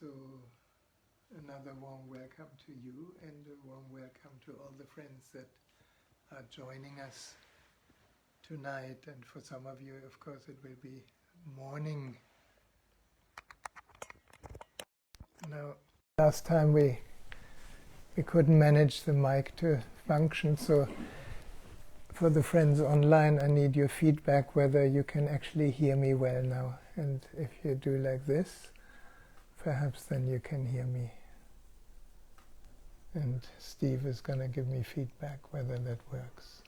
Also, another warm welcome to you and a warm welcome to all the friends that are joining us tonight. And for some of you, of course, it will be morning. Now, last time we couldn't manage the mic to function, so for the friends online, I need your feedback whether you can actually hear me well now. And if you do like this, perhaps then you can hear me. And Steve is going to give me feedback whether that works.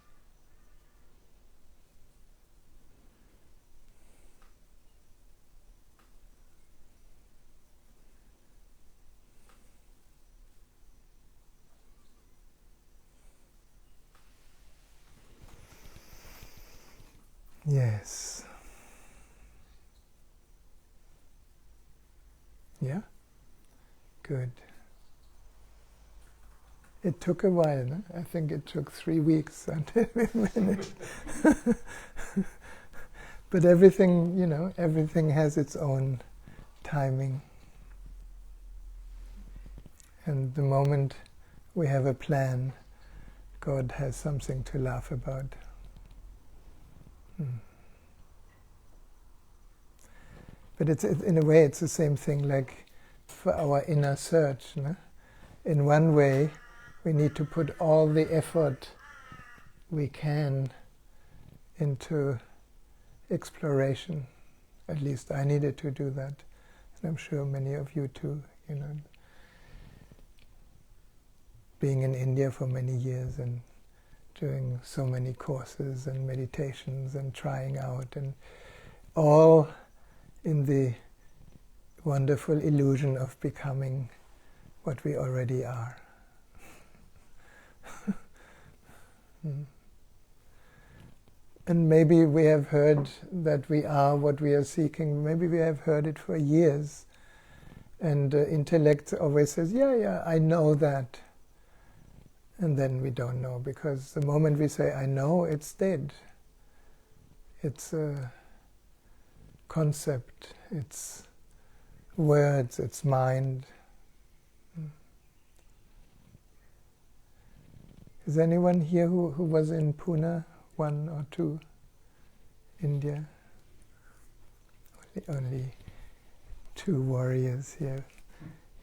Yes. Yeah? Good. It took a while, no? I think it took 3 weeks until we managed. But everything, everything has its own timing. And the moment we have a plan, God has something to laugh about. But it's in a way, it's the same thing like for our inner search. No? In one way, we need to put all the effort we can into exploration. At least I needed to do that, and I'm sure many of you too. Being in India for many years and doing so many courses and meditations and trying out, and all in the wonderful illusion of becoming what we already are. And maybe we have heard that we are what we are seeking. Maybe we have heard it for years. And intellect always says, yeah, I know that. And then we don't know, because the moment we say, I know, it's dead. It's a concept, it's words, it's mind. Is anyone here who was in Pune 1 or 2, India? Only 2 warriors here.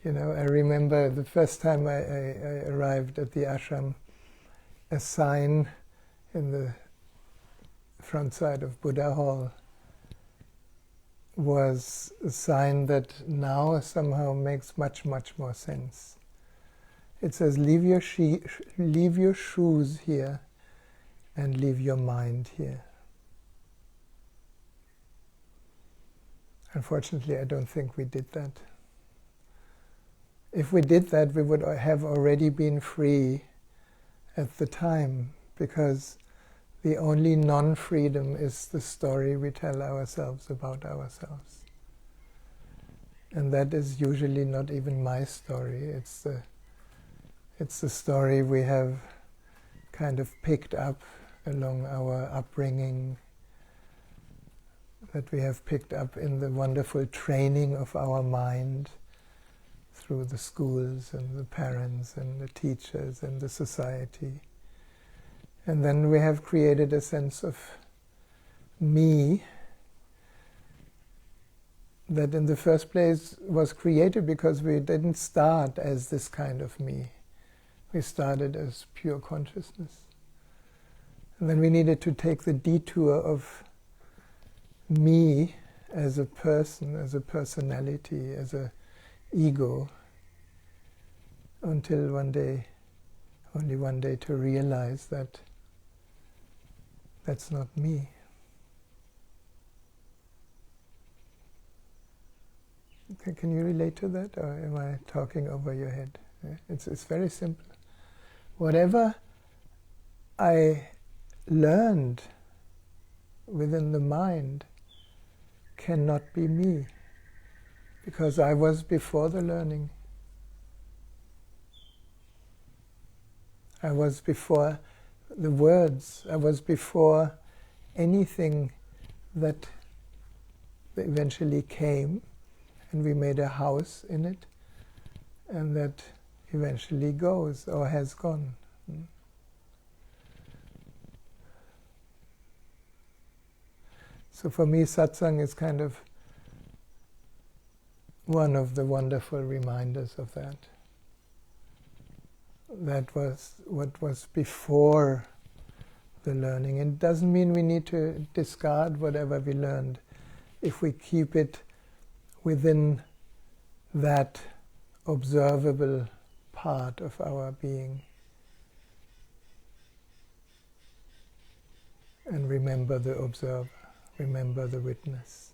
I remember the first time I arrived at the ashram, a sign in the front side of Buddha Hall was a sign that now somehow makes much, much more sense. It says, leave your shoes here and leave your mind here. Unfortunately, I don't think we did that. If we did that, we would have already been free at the time, because the only non-freedom is the story we tell ourselves about ourselves. And that is usually not even my story. It's the story we have kind of picked up along our upbringing, that we have picked up in the wonderful training of our mind through the schools and the parents and the teachers and the society. And then we have created a sense of me that in the first place was created because we didn't start as this kind of me. We started as pure consciousness. And then we needed to take the detour of me as a person, as a personality, as a ego, until only one day to realize that that's not me. Can you relate to that, or am I talking over your head? It's very simple. Whatever I learned within the mind cannot be me, because I was before the learning. I was before the words. I was before anything that eventually came and we made a house in it, and that eventually goes or has gone. So for me, satsang is kind of one of the wonderful reminders of that. That was what was before the learning. It doesn't mean we need to discard whatever we learned if we keep it within that observable part of our being. And remember the observer, remember the witness.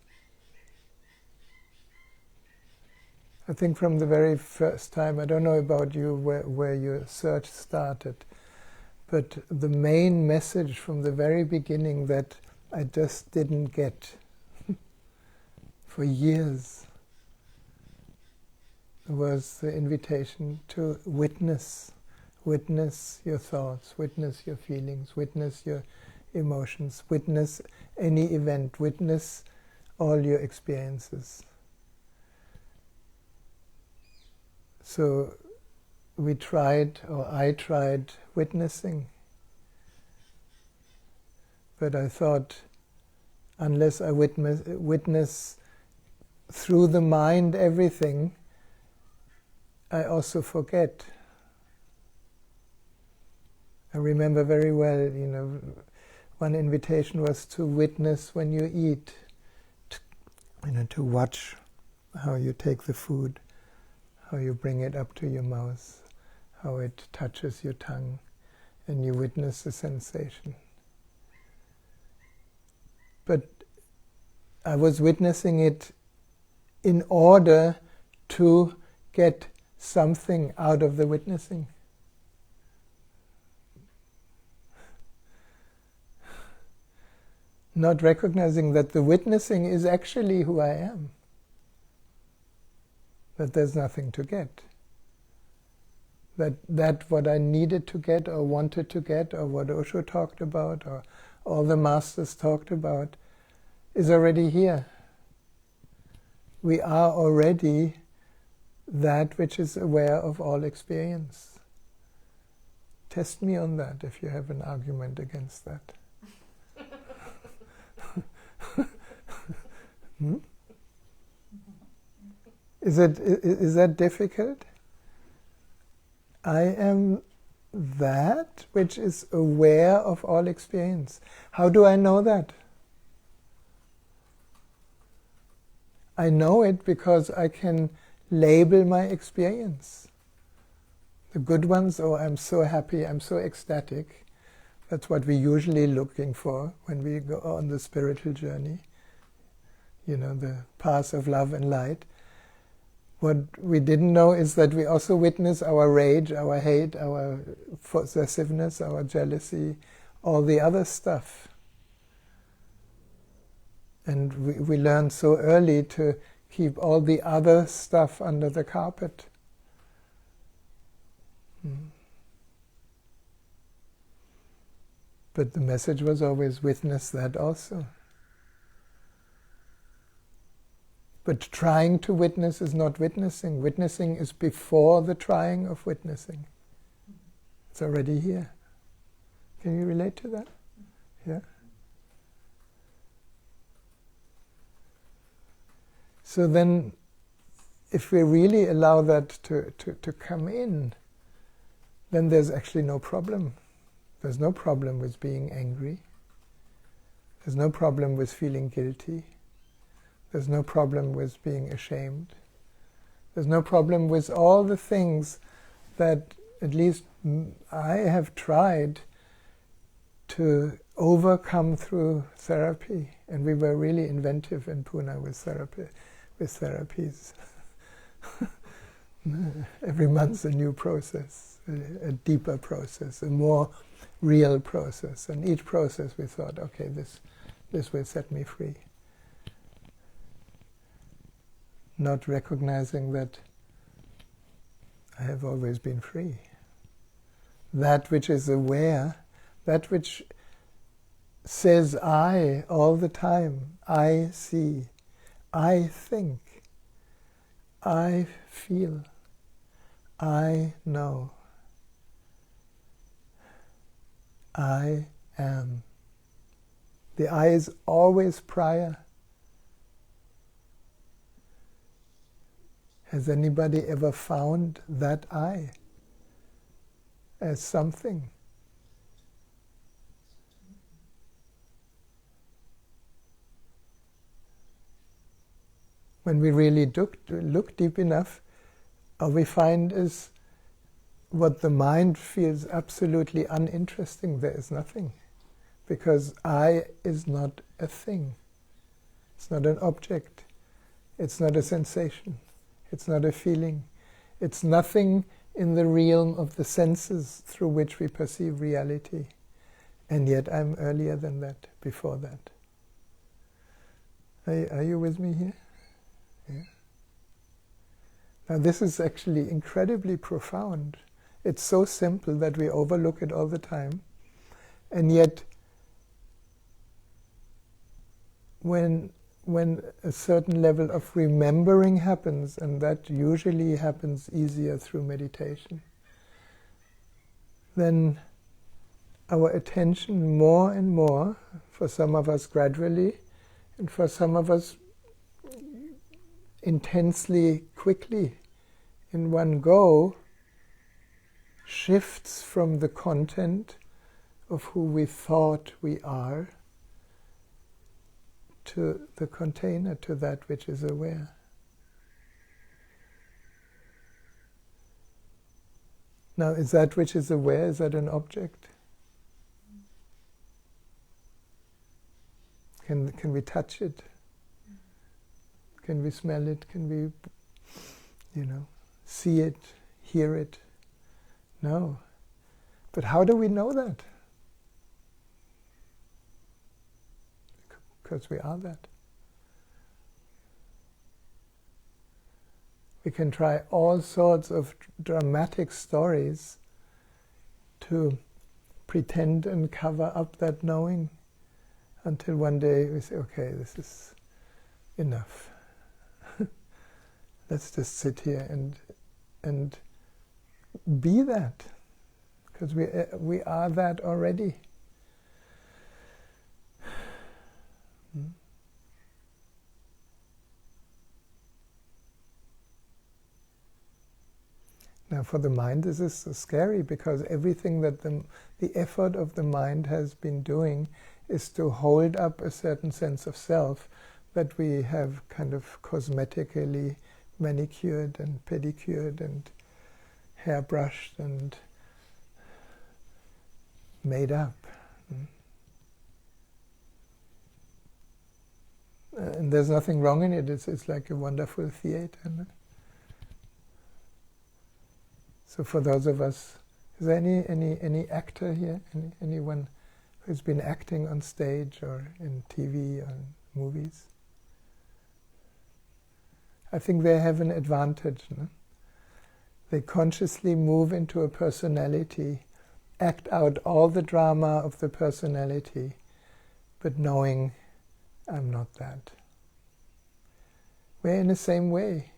I think from the very first time, I don't know about you where your search started, but the main message from the very beginning that I just didn't get for years was the invitation to witness. Witness your thoughts, witness your feelings, witness your emotions, witness any event, witness all your experiences. So we tried, or I tried, witnessing. But I thought, unless I witness through the mind everything, I also forget. I remember very well, one invitation was to witness when you eat, to watch how you take the food, how you bring it up to your mouth, how it touches your tongue, and you witness the sensation. But I was witnessing it in order to get something out of the witnessing. Not recognizing that the witnessing is actually who I am. That there's nothing to get. That what I needed to get or wanted to get or what Osho talked about or all the masters talked about is already here. We are already that which is aware of all experience. Test me on that if you have an argument against that. Is that difficult? I am that which is aware of all experience. How do I know that? I know it because I can label my experience. The good ones, oh, I'm so happy, I'm so ecstatic. That's what we're usually looking for when we go on the spiritual journey. The path of love and light. What we didn't know is that we also witness our rage, our hate, our possessiveness, our jealousy, all the other stuff. And we learn so early to keep all the other stuff under the carpet. But the message was always witness that also. But trying to witness is not witnessing. Witnessing is before the trying of witnessing. It's already here. Can you relate to that? Yeah? So then, if we really allow that to come in, then there's actually no problem. There's no problem with being angry. There's no problem with feeling guilty. There's no problem with being ashamed. There's no problem with all the things that at least I have tried to overcome through therapy. And we were really inventive in Pune with therapies. Every month a new process, a deeper process, a more real process. And each process we thought, okay, this will set me free. Not recognizing that I have always been free. That which is aware, that which says I all the time, I see, I think, I feel, I know, I am. The I is always prior. Has anybody ever found that I as something? When we really look deep enough, all we find is what the mind feels absolutely uninteresting. There is nothing. Because I is not a thing. It's not an object. It's not a sensation. It's not a feeling. It's nothing in the realm of the senses through which we perceive reality. And yet I'm earlier than that, before that. Are you with me here? Yeah. Now this is actually incredibly profound. It's so simple that we overlook it all the time. And yet, when a certain level of remembering happens, and that usually happens easier through meditation, then our attention more and more, for some of us gradually, and for some of us intensely, quickly, in one go, shifts from the content of who we thought we are to the container, to that which is aware. Now, is that which is aware, is that an object? Can we touch it? Can we smell it? Can we, see it, hear it? No. But how do we know that? Because we are that. We can try all sorts of dramatic stories to pretend and cover up that knowing, until one day we say, okay, this is enough. Let's just sit here and be that, because we are that already. Now for the mind this is so scary, because everything that the effort of the mind has been doing is to hold up a certain sense of self that we have kind of cosmetically manicured and pedicured and hairbrushed and made up. And there's nothing wrong in it. It's like a wonderful theater. No? So for those of us, is there any actor here? Anyone who's been acting on stage or in TV or movies? I think they have an advantage. No? They consciously move into a personality, act out all the drama of the personality, but knowing I'm not that. We're in the same way,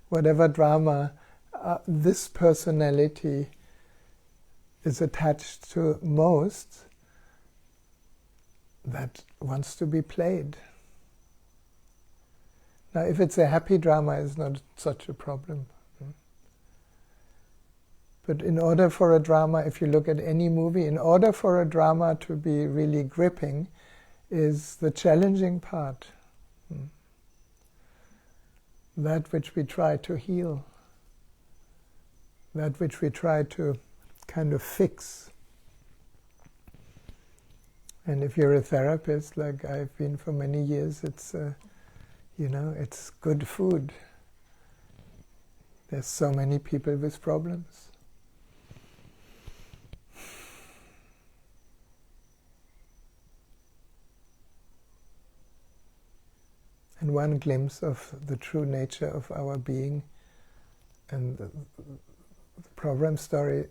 Whatever drama this personality is attached to most, that wants to be played. Now, if it's a happy drama, it's not such a problem. But in order for a drama, if you look at any movie, in order for a drama to be really gripping, is the challenging part. That which we try to heal. That which we try to kind of fix. And if you're a therapist, like I've been for many years, it's it's good food. There's so many people with problems. And one glimpse of the true nature of our being, and the problem story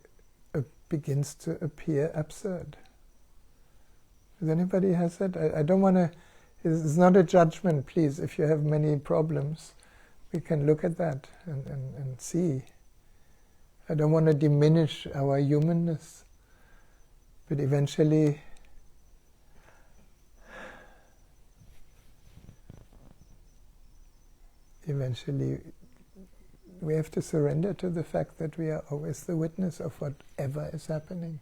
begins to appear absurd. Does anybody has that? I don't want to. It's not a judgment, please, if you have many problems, we can look at that and see. I don't want to diminish our humanness, but eventually we have to surrender to the fact that we are always the witness of whatever is happening.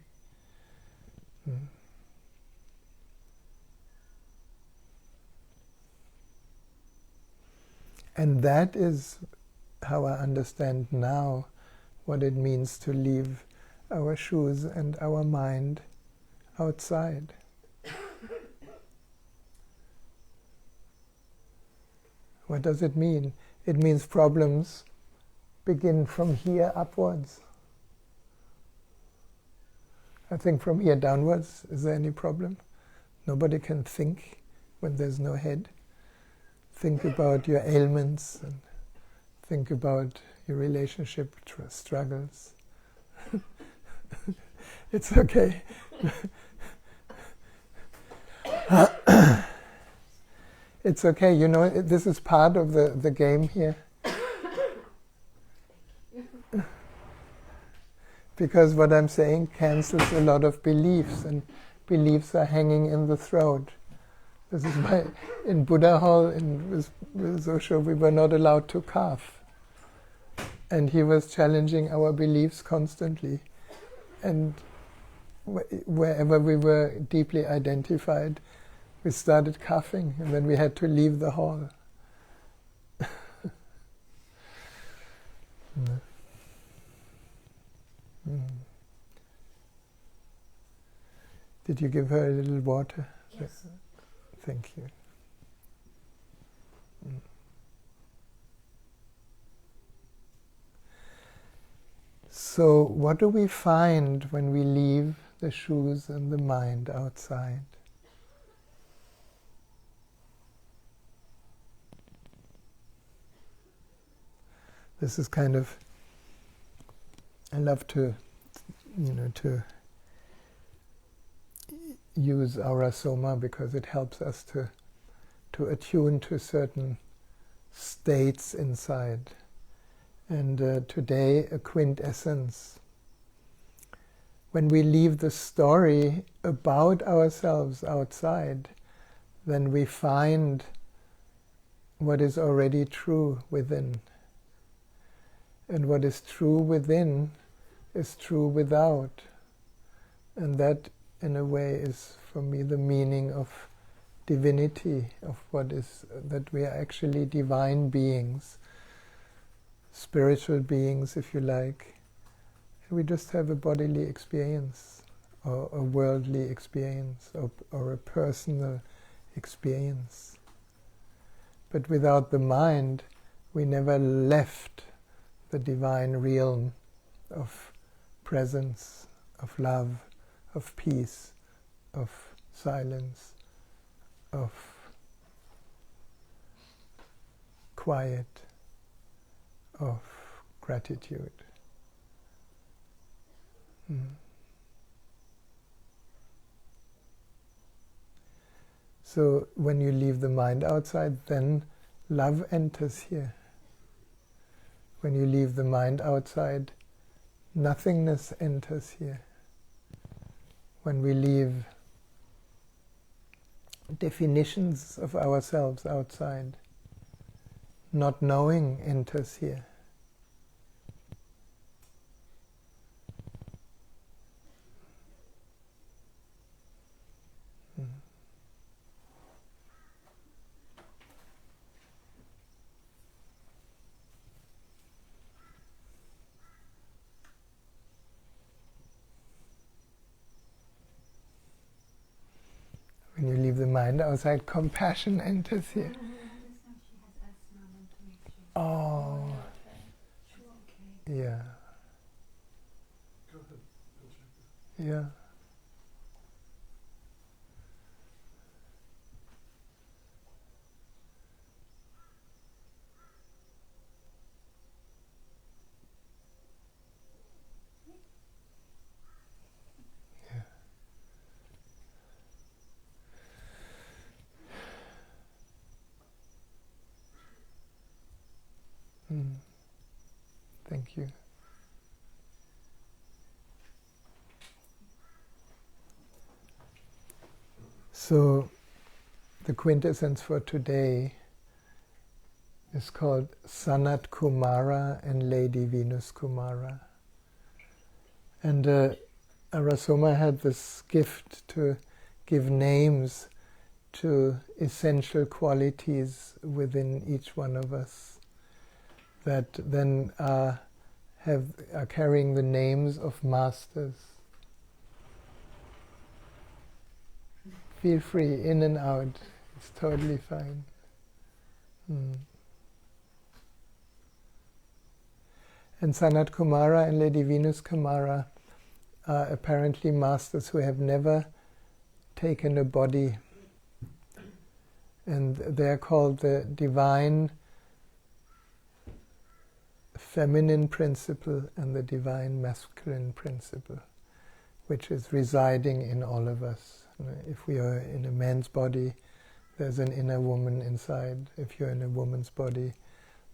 And that is how I understand now what it means to leave our shoes and our mind outside. What does it mean? It means problems begin from here upwards. I think from here downwards, is there any problem? Nobody can think when there's no head. Think about your ailments and think about your relationship struggles. It's okay. It's okay, you know, this is part of the game here. Because what I'm saying cancels a lot of beliefs, and beliefs are hanging in the throat. This is why in Buddha Hall, with Osho, we were not allowed to cough. And he was challenging our beliefs constantly. And wherever we were deeply identified, we started coughing, and then we had to leave the hall. Did you give her a little water? Yes. Thank you. So, what do we find when we leave the shoes and the mind outside? This is kind of, I love to use aura soma because it helps us to attune to certain states inside. And today, a quintessence. When we leave the story about ourselves outside, then we find what is already true within. And what is true within is true without. And that, in a way, is for me the meaning of divinity, of what is, that we are actually divine beings, spiritual beings, if you like. And we just have a bodily experience, or a worldly experience, or a personal experience. But without the mind, we never left the divine realm of presence, of love, of peace, of silence, of quiet, of gratitude. So when you leave the mind outside, then love enters here. When you leave the mind outside, nothingness enters here. When we leave definitions of ourselves outside, not knowing enters here. When you leave the mind outside, compassion enters here. Oh, yeah. Yeah. Thank you. So, the quintessence for today is called Sanat Kumara and Lady Venus Kumara. And Arasoma had this gift to give names to essential qualities within each one of us that then are carrying the names of masters. Feel free, in and out. It's totally fine. And Sanat Kumara and Lady Venus Kumara are apparently masters who have never taken a body. And they're called the divine feminine principle and the divine masculine principle, which is residing in all of us. If we are in a man's body, there's an inner woman inside. If you're in a woman's body,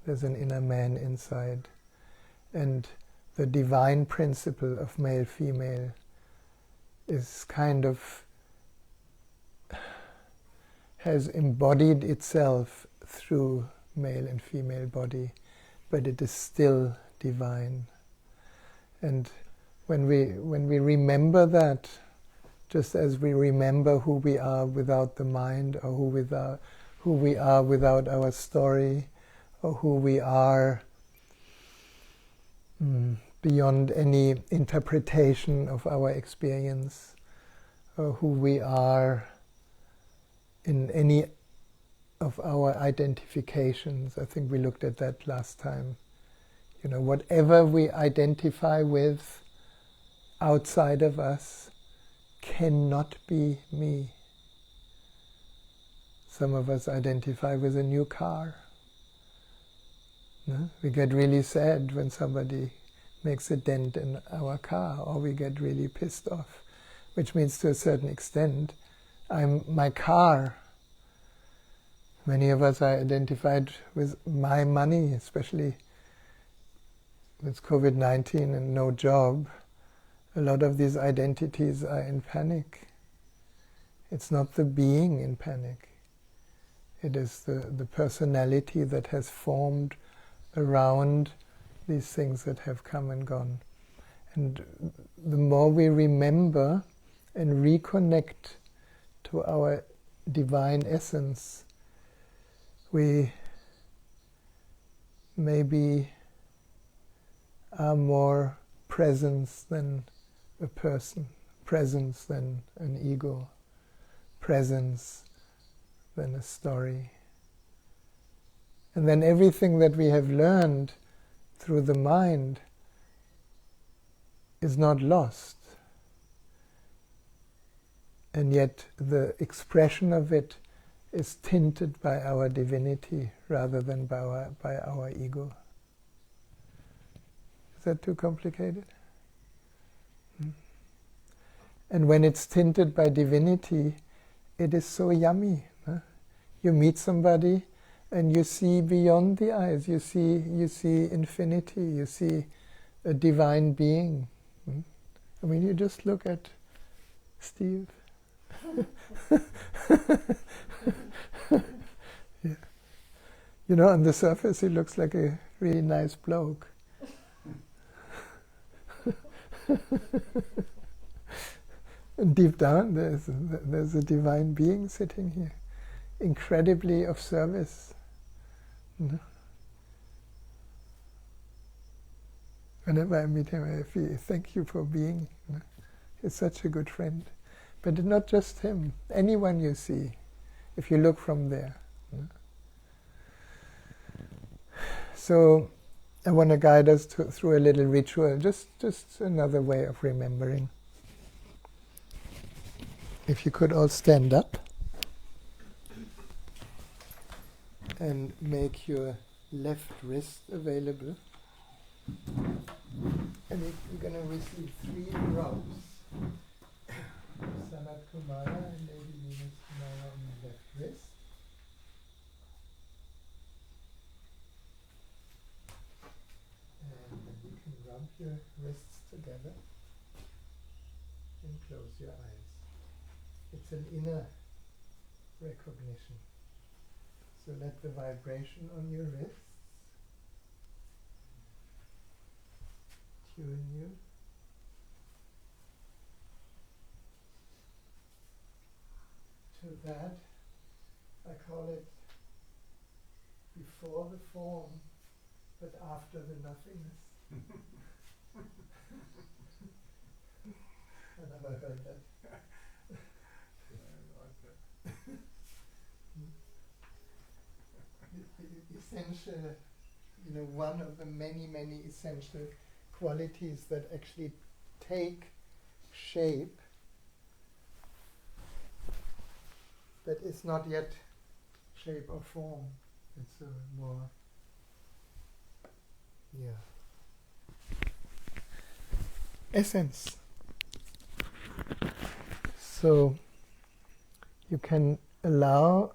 there's an inner man inside. And the divine principle of male-female is kind of has embodied itself through male and female body, but it is still divine. And when we remember that, just as we remember who we are without the mind, or who we are without our story, or who we are beyond any interpretation of our experience, or who we are in any of our identifications. I think we looked at that last time. Whatever we identify with outside of us cannot be me. Some of us identify with a new car. No? We get really sad when somebody makes a dent in our car, or we get really pissed off, which means to a certain extent, I'm my car. Many of us are identified with my money, especially with COVID-19 and no job. A lot of these identities are in panic. It's not the being in panic. It is the personality that has formed around these things that have come and gone. And the more we remember and reconnect to our divine essence, we maybe are more presence than a person, presence than an ego, presence than a story. And then everything that we have learned through the mind is not lost. And yet the expression of it is tinted by our divinity rather than by our ego. Is that too complicated? And when it's tinted by divinity, it is so yummy. Huh? You meet somebody and you see beyond the eyes. You see infinity. You see a divine being. I mean, you just look at Steve. Yeah. On the surface he looks like a really nice bloke. And deep down there's a divine being sitting here, incredibly of service. Whenever I meet him, I feel, thank you for being. He's such a good friend. But not just him, anyone you see, if you look from there. So I want to guide us through a little ritual, just another way of remembering. If you could all stand up and make your left wrist available. And you're going to receive 3 drops. Sanat Kumara and Lady Venus Kumara on the left wrist. around your wrists together and close your eyes. It's an inner recognition. So let the vibration on your wrists tune you to that. I call it before the form, but after the nothingness. I never heard that. The essential, one of the many, many essential qualities that actually take shape, but it's not yet shape or form. It's a more, essence. So you can allow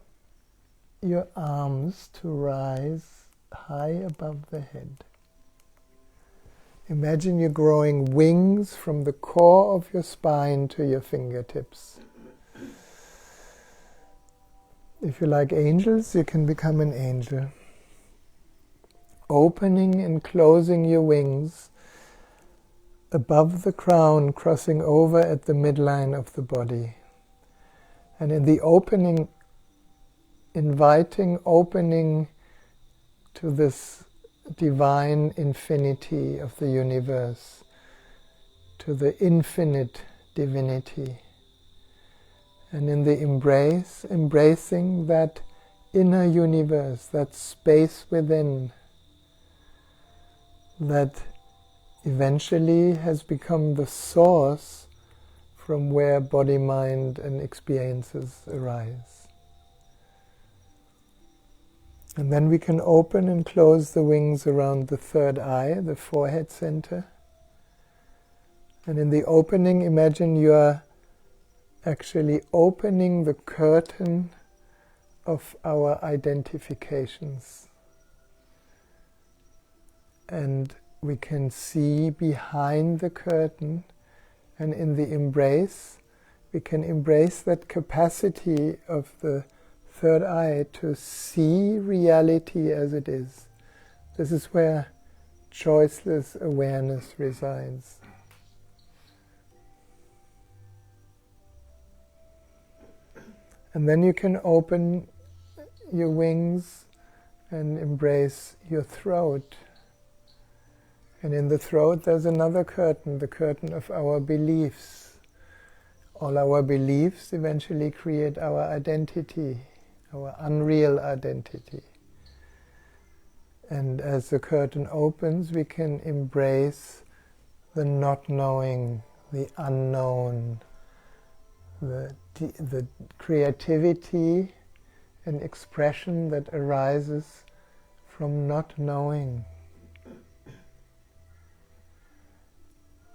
your arms to rise high above the head. Imagine you're growing wings from the core of your spine to your fingertips. If you like angels, you can become an angel. Opening and closing your wings above the crown, crossing over at the midline of the body. And in the opening, inviting opening to this divine infinity of the universe, to the infinite divinity. And in the embrace, embracing that inner universe, that space within, that eventually has become the source from where body, mind, and experiences arise. And then we can open and close the wings around the third eye, the forehead center. And in the opening, imagine you are actually opening the curtain of our identifications. And we can see behind the curtain, and in the embrace, we can embrace that capacity of the third eye to see reality as it is. This is where choiceless awareness resides. And then you can open your wings and embrace your throat. And in the throat there's another curtain, the curtain of our beliefs. All our beliefs eventually create our identity, our unreal identity. And as the curtain opens, we can embrace the not knowing, the unknown, the creativity and expression that arises from not knowing.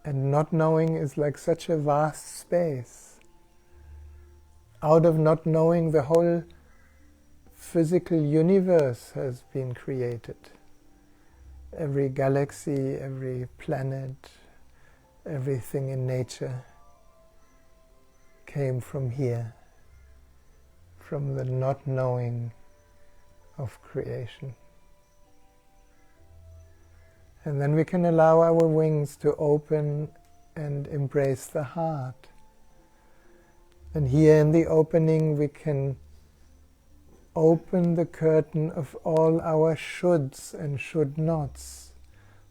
And not knowing is like such a vast space. Out of not knowing, the whole physical universe has been created. Every galaxy, every planet, everything in nature came from here, from the not knowing of creation. And then we can allow our wings to open and embrace the heart. And here in the opening we can open the curtain of all our shoulds and should nots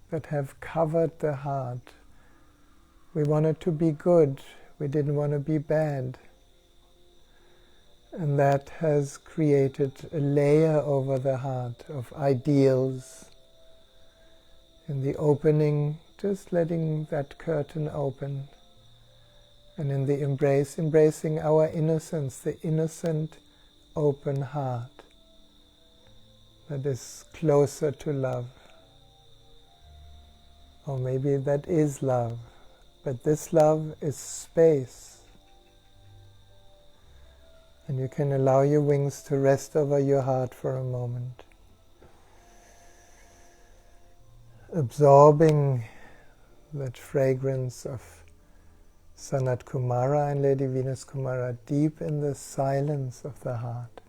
that have covered the heart. We wanted to be good, we didn't want to be bad. And that has created a layer over the heart of ideals. In the opening, just letting that curtain open. And in the embrace, embracing our innocence, the innocent, open heart that is closer to love. Or maybe that is love, but this love is space. And you can allow your wings to rest over your heart for a moment. Absorbing that fragrance of Sanat Kumara and Lady Venus Kumara deep in the silence of the heart.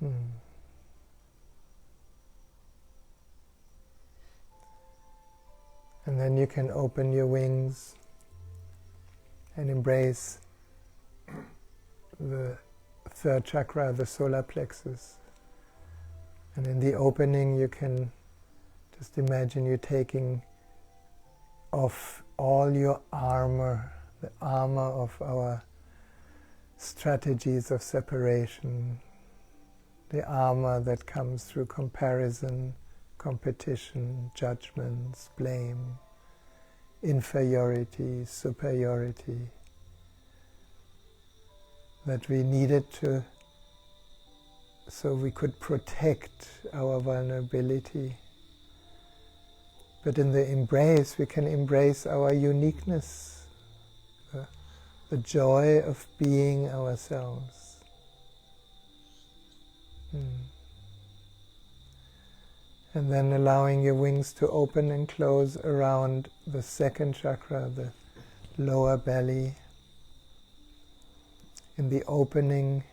And then you can open your wings and embrace the third chakra, the solar plexus. And in the opening you can just imagine you taking off all your armor, the armor of our strategies of separation, the armor that comes through comparison, competition, judgments, blame, inferiority, superiority, that we needed to, so we could protect our vulnerability. But in the embrace, we can embrace our uniqueness, the joy of being ourselves. And then allowing your wings to open and close around the second chakra, the lower belly. In the opening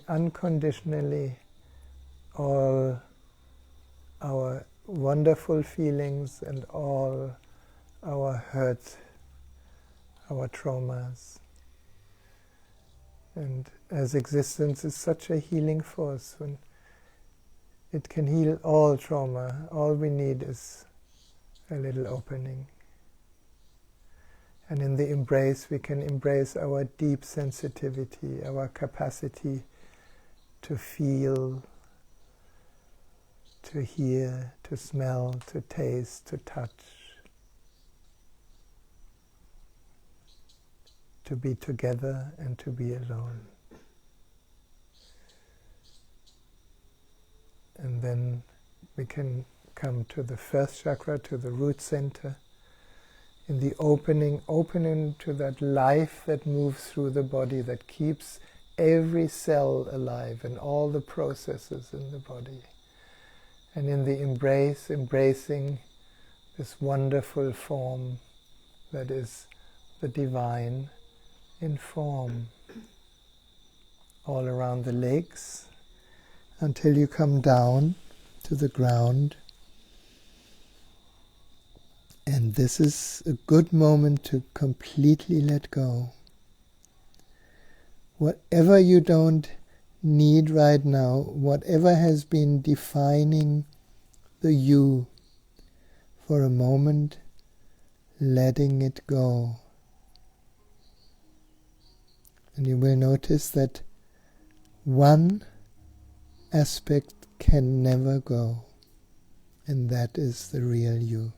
unconditionally all our wonderful feelings and all our hurt, our traumas. And as existence is such a healing force, when it can heal all trauma, all we need is a little opening. And in the embrace, we can embrace our deep sensitivity, our capacity to feel, to hear, to smell, to taste, to touch, to be together and to be alone. And then we can come to the first chakra, to the root center. In the opening to that life that moves through the body, that keeps every cell alive and all the processes in the body. And in the embrace, embracing this wonderful form that is the divine in form, all around the legs, until you come down to the ground. And this is a good moment to completely let go. Whatever you don't need right now, whatever has been defining the you, for a moment, letting it go. And you will notice that one aspect can never go, and that is the real you.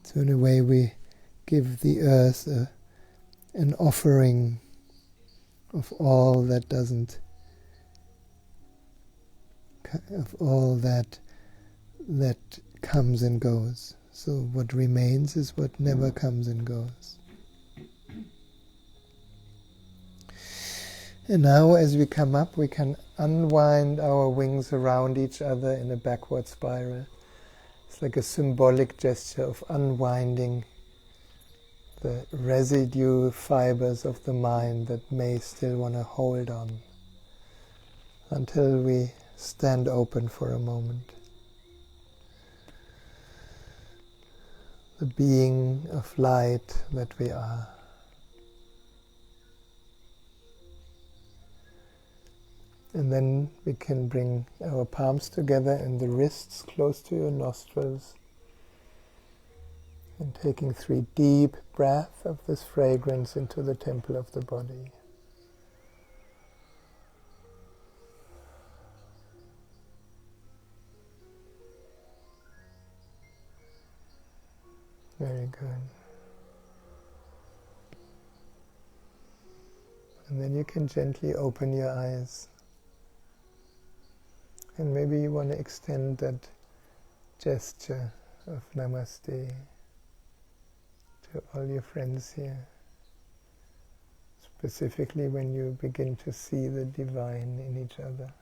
So in a way we give the earth an offering of all that doesn't, of all that comes and goes. So what remains is what never comes and goes. And now as we come up, we can unwind our wings around each other in a backward spiral. It's like a symbolic gesture of unwinding the residue fibers of the mind that may still want to hold on, until we stand open for a moment. The being of light that we are. And then we can bring our palms together and the wrists close to your nostrils. And taking 3 deep breaths of this fragrance into the temple of the body. Very good. And then you can gently open your eyes. And maybe you want to extend that gesture of namaste to all your friends here, specifically when you begin to see the divine in each other.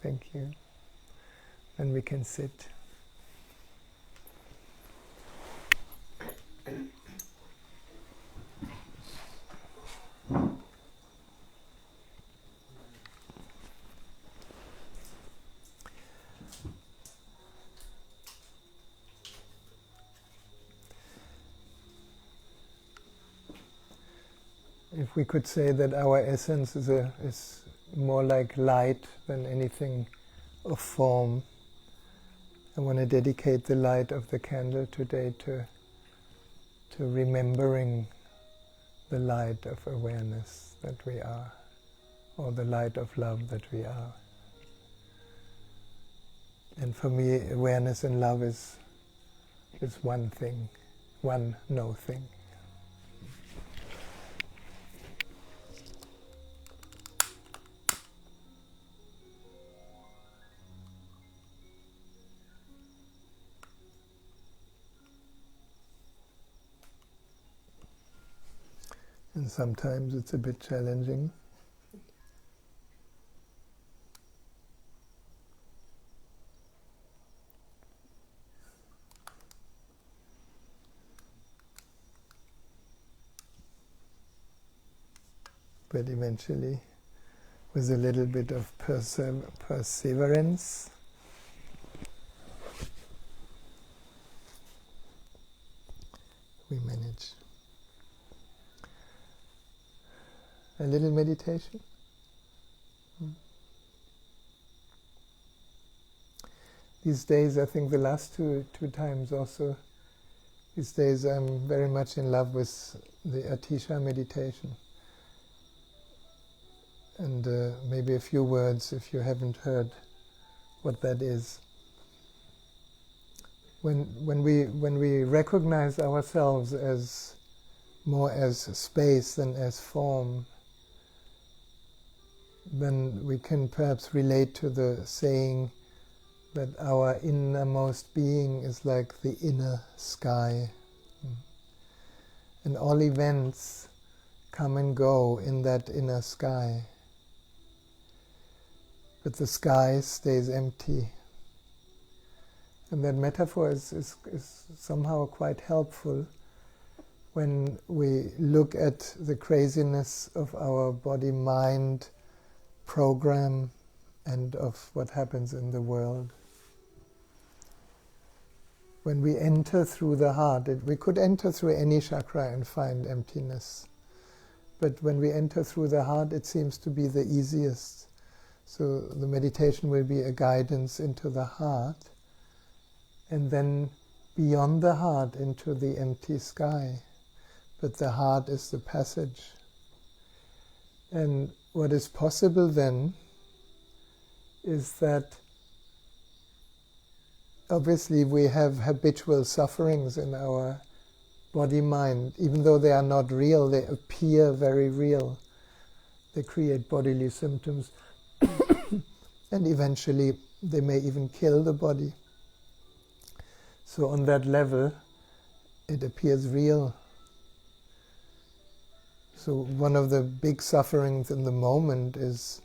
Thank you. And we can sit. If we could say that our essence is more like light than anything of form, I want to dedicate the light of the candle today to remembering the light of awareness that we are, or the light of love that we are. And for me, awareness and love is one thing, one no thing. And sometimes it's a bit challenging. But eventually, with a little bit of perseverance, we manage. A little meditation. These days, I think the last two times also, these days I'm very much in love with the Atisha meditation. And maybe a few words if you haven't heard what that is. When we recognize ourselves as more as space than as form, then we can perhaps relate to the saying that our innermost being is like the inner sky. And all events come and go in that inner sky. But the sky stays empty. And that metaphor is somehow quite helpful when we look at the craziness of our body-mind program and of what happens in the world. When we enter through the heart, we could enter through any chakra and find emptiness. But when we enter through the heart, it seems to be the easiest. So the meditation will be a guidance into the heart, and then beyond the heart into the empty sky. But the heart is the passage. And what is possible then is that obviously we have habitual sufferings in our body-mind. Even though they are not real, they appear very real. They create bodily symptoms and eventually they may even kill the body. So on that level, it appears real. So one of the big sufferings in the moment is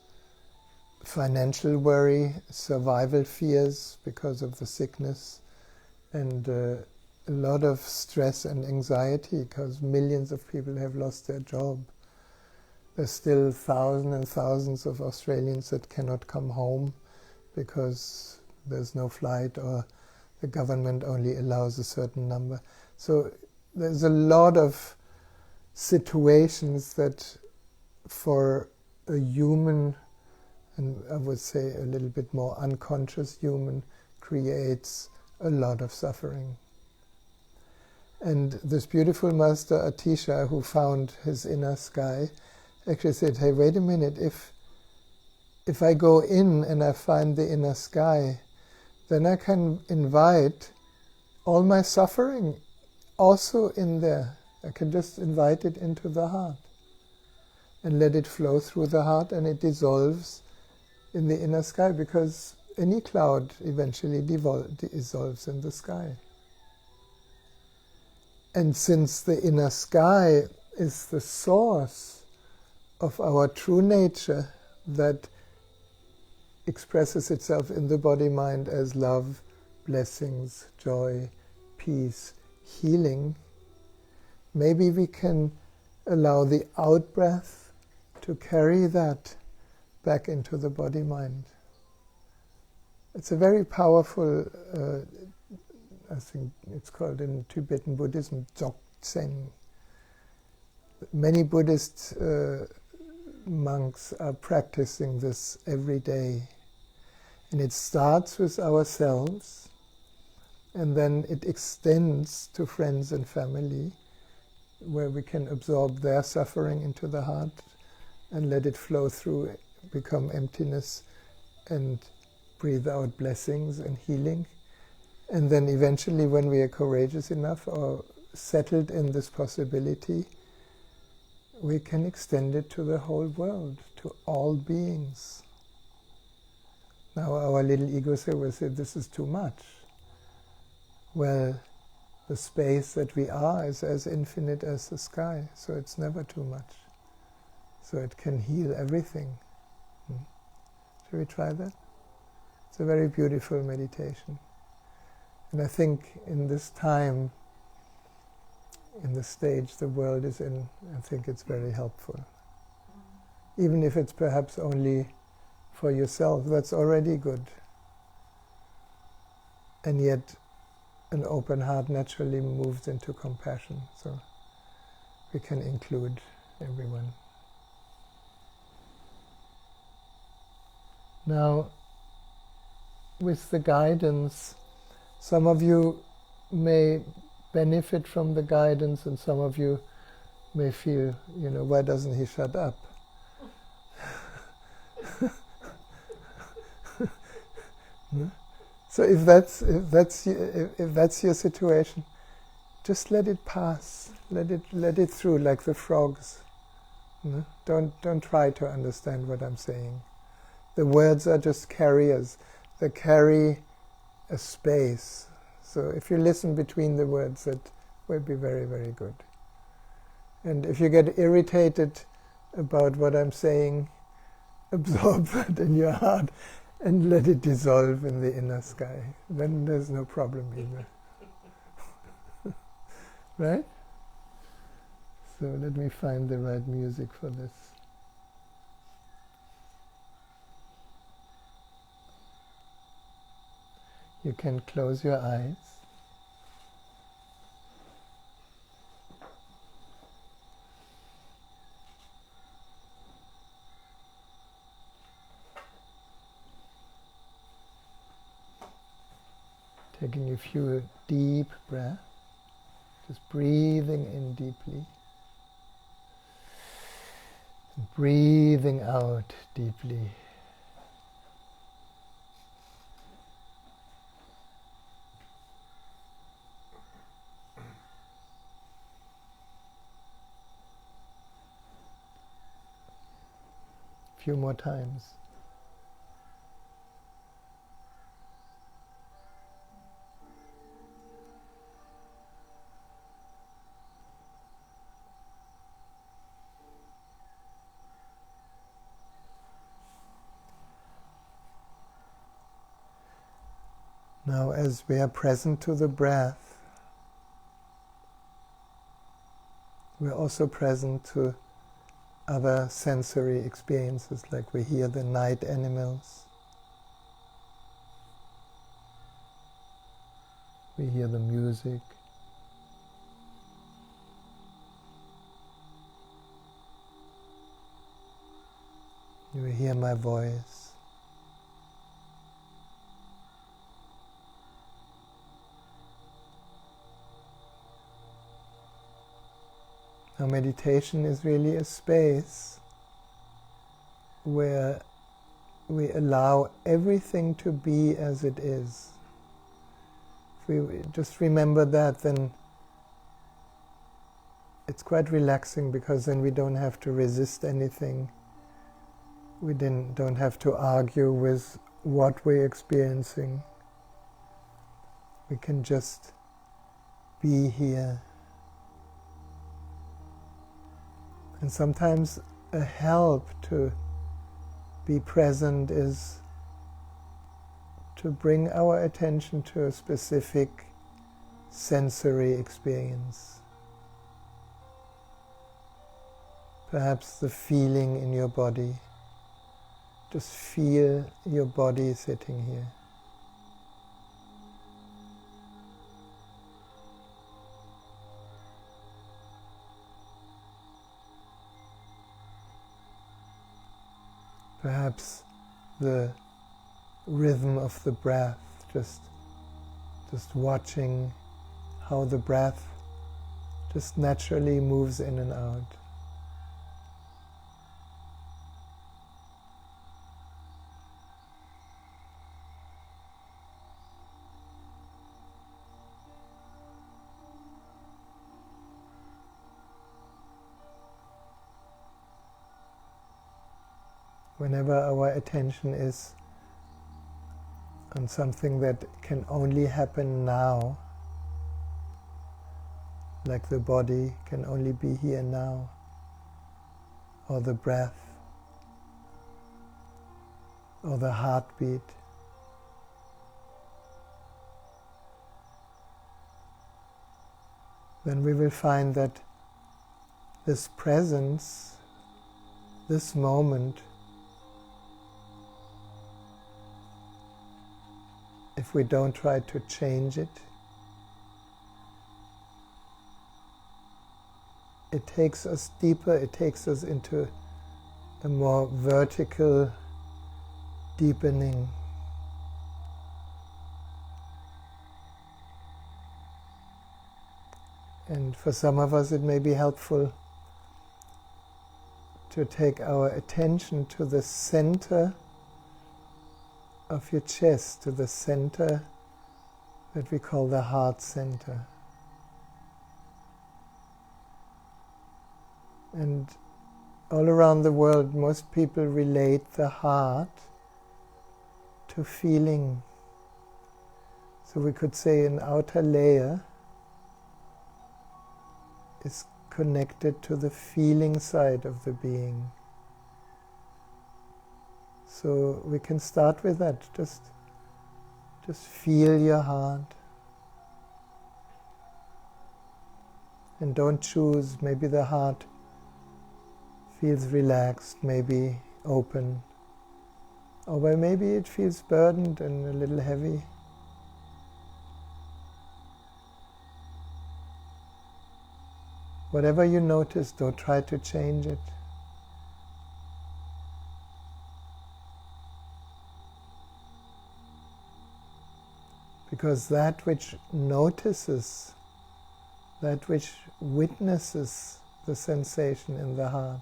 financial worry, survival fears because of the sickness, and a lot of stress and anxiety because millions of people have lost their job. There's still thousands and thousands of Australians that cannot come home because there's no flight or the government only allows a certain number. So there's a lot of situations that for a human, and I would say a little bit more unconscious human, creates a lot of suffering. And this beautiful master Atisha, who found his inner sky, actually said, hey, wait a minute, if I go in and I find the inner sky, then I can invite all my suffering also in there. I can just invite it into the heart and let it flow through the heart, and it dissolves in the inner sky, because any cloud eventually dissolves in the sky. And since the inner sky is the source of our true nature that expresses itself in the body-mind as love, blessings, joy, peace, healing, maybe we can allow the out-breath to carry that back into the body-mind. It's a very powerful, I think it's called in Tibetan Buddhism, Dzogchen. Many Buddhist monks are practicing this every day. And it starts with ourselves, and then it extends to friends and family, where we can absorb their suffering into the heart and let it flow through, become emptiness, and breathe out blessings and healing. And then eventually, when we are courageous enough or settled in this possibility, we can extend it to the whole world, to all beings. Now our little ego will say, this is too much. Well, the space that we are is as infinite as the sky, so it's never too much. So it can heal everything. Shall we try that? It's a very beautiful meditation. And I think in this time, in the stage the world is in, I think it's very helpful. Even if it's perhaps only for yourself, that's already good. And yet, an open heart naturally moves into compassion, so we can include everyone. Now, with the guidance, some of you may benefit from the guidance, and some of you may feel, why doesn't he shut up? So if that's your situation, just let it pass. Let it through, like the frogs. Don't try to understand what I'm saying. The words are just carriers. They carry a space. So if you listen between the words, that will be very, very good. And if you get irritated about what I'm saying, absorb that in your heart and let it dissolve in the inner sky. Then there's no problem either. Right? So let me find the right music for this. You can close your eyes. Taking a few deep breaths, just breathing in deeply, and breathing out deeply. A few more times. Now, as we are present to the breath, we are also present to other sensory experiences, like we hear the night animals, we hear the music, you hear my voice. Now, meditation is really a space where we allow everything to be as it is. If we just remember that, then it's quite relaxing, because then we don't have to resist anything. We don't have to argue with what we're experiencing. We can just be here. And sometimes a help to be present is to bring our attention to a specific sensory experience. Perhaps the feeling in your body. Just feel your body sitting here. Perhaps the rhythm of the breath, just watching how the breath just naturally moves in and out. Whenever our attention is on something that can only happen now, like the body can only be here now, or the breath, or the heartbeat, then we will find that this presence, this moment, if we don't try to change it, it takes us deeper, it takes us into a more vertical deepening. And for some of us it may be helpful to take our attention to the center of your chest, to the center that we call the heart center. And all around the world, most people relate the heart to feeling. So we could say an outer layer is connected to the feeling side of the being. So we can start with that. Just feel your heart. And don't choose. Maybe the heart feels relaxed, maybe open. Or maybe it feels burdened and a little heavy. Whatever you notice, don't try to change it. Because that which notices, that which witnesses the sensation in the heart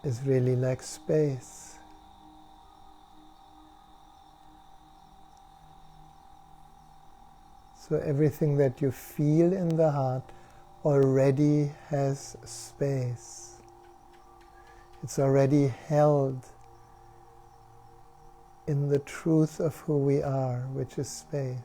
is really like space. So everything that you feel in the heart already has space. It's already held in the truth of who we are, which is space.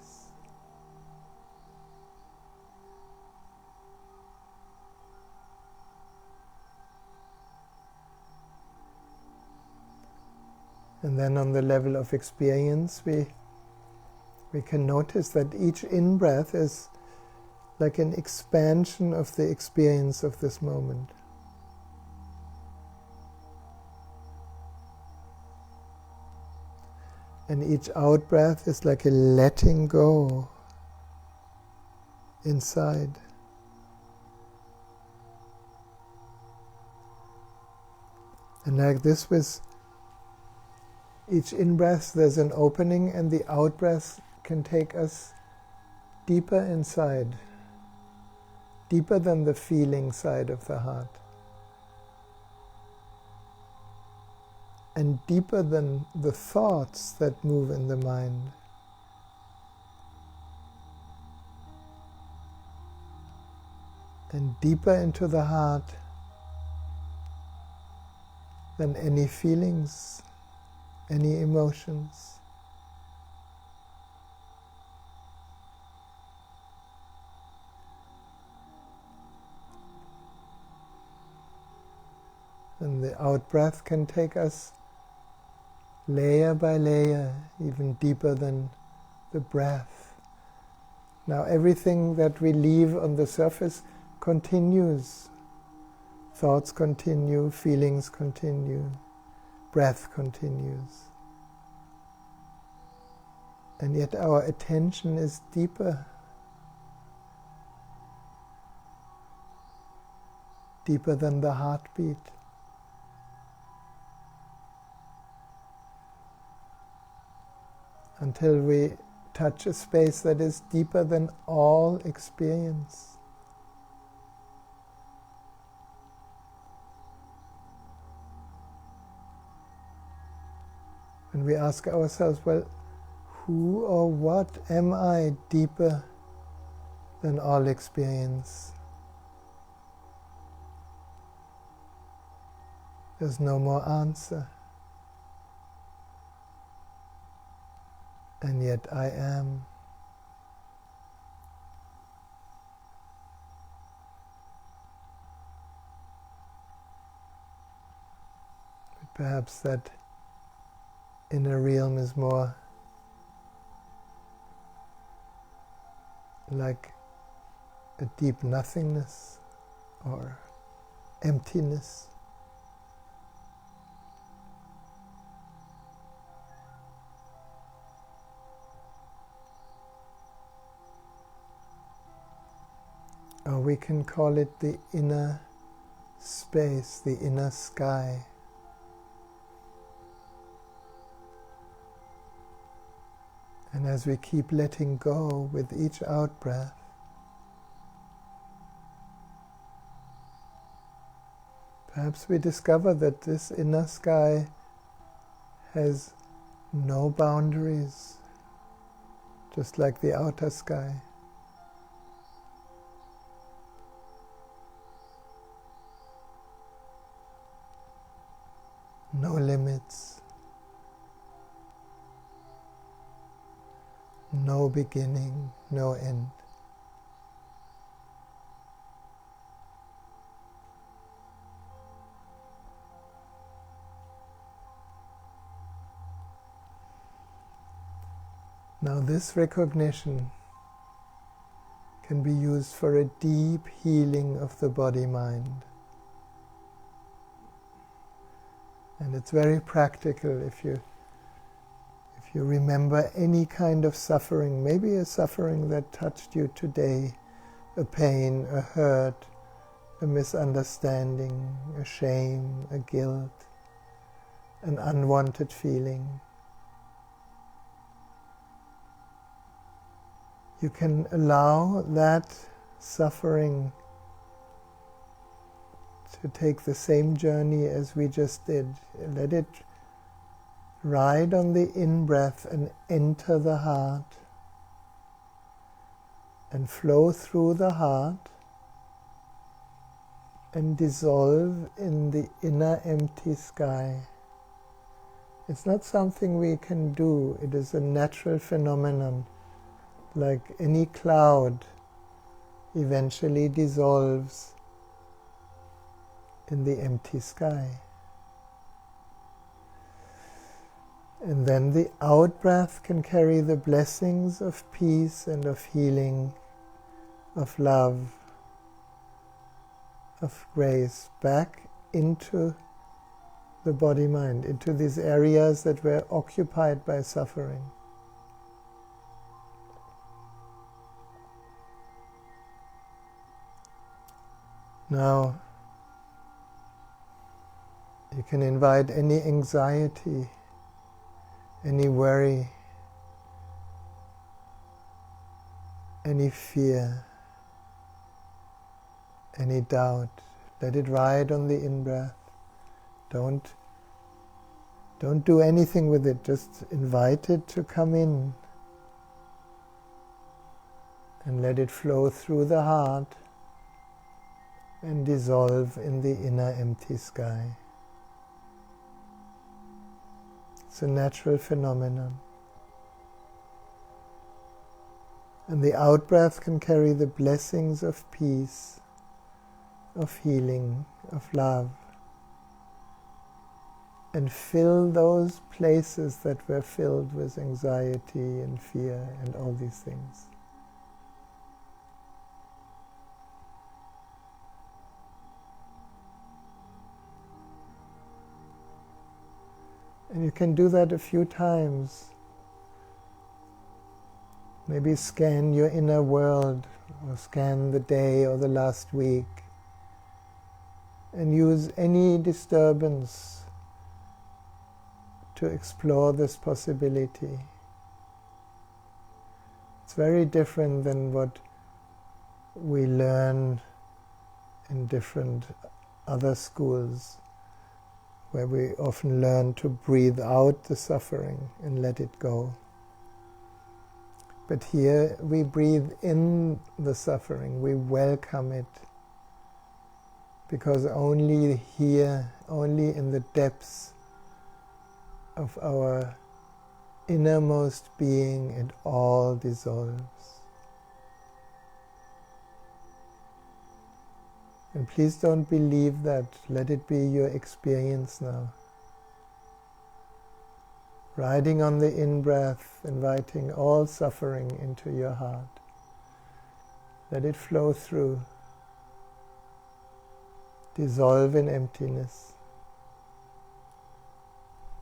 And then on the level of experience, we can notice that each in-breath is like an expansion of the experience of this moment. And each out-breath is like a letting go inside. And like this with each in-breath there's an opening, and the out-breath can take us deeper inside, deeper than the feeling side of the heart. and deeper than the thoughts that move in the mind. And deeper into the heart than any feelings, any emotions. And the out-breath can take us layer by layer, even deeper than the breath. Now everything that we leave on the surface continues. Thoughts continue, feelings continue, breath continues. And yet our attention is deeper. Deeper than the heartbeat. Until we touch a space that is deeper than all experience. And we ask ourselves, well, who or what am I deeper than all experience? There's no more answer. And yet I am. But perhaps that inner realm is more like a deep nothingness or emptiness. Or we can call it the inner space, the inner sky. And as we keep letting go with each out-breath, perhaps we discover that this inner sky has no boundaries, just like the outer sky. No limits, no beginning, no end. Now this recognition can be used for a deep healing of the body-mind. And it's very practical if you remember any kind of suffering, maybe a suffering that touched you today, a pain, a hurt, a misunderstanding, a shame, a guilt, an unwanted feeling. You can allow that suffering to take the same journey as we just did. Let it ride on the in-breath and enter the heart and flow through the heart and dissolve in the inner empty sky. It's not something we can do. It is a natural phenomenon. Like any cloud eventually dissolves in the empty sky. And then the out-breath can carry the blessings of peace and of healing, of love, of grace back into the body-mind, into these areas that were occupied by suffering. Now, you can invite any anxiety, any worry, any fear, any doubt. Let it ride on the in-breath. Don't Don't do anything with it, just invite it to come in and let it flow through the heart and dissolve in the inner empty sky. It's a natural phenomenon. And the out-breath can carry the blessings of peace, of healing, of love, and fill those places that were filled with anxiety and fear and all these things. And you can do that a few times. Maybe scan your inner world, or scan the day or the last week, and use any disturbance to explore this possibility. It's very different than what we learn in different other schools, where we often learn to breathe out the suffering and let it go. But here we breathe in the suffering, we welcome it, because only here, only in the depths of our innermost being, it all dissolves. And please don't believe that. Let it be your experience now. Riding on the in-breath, inviting all suffering into your heart. Let it flow through. Dissolve in emptiness.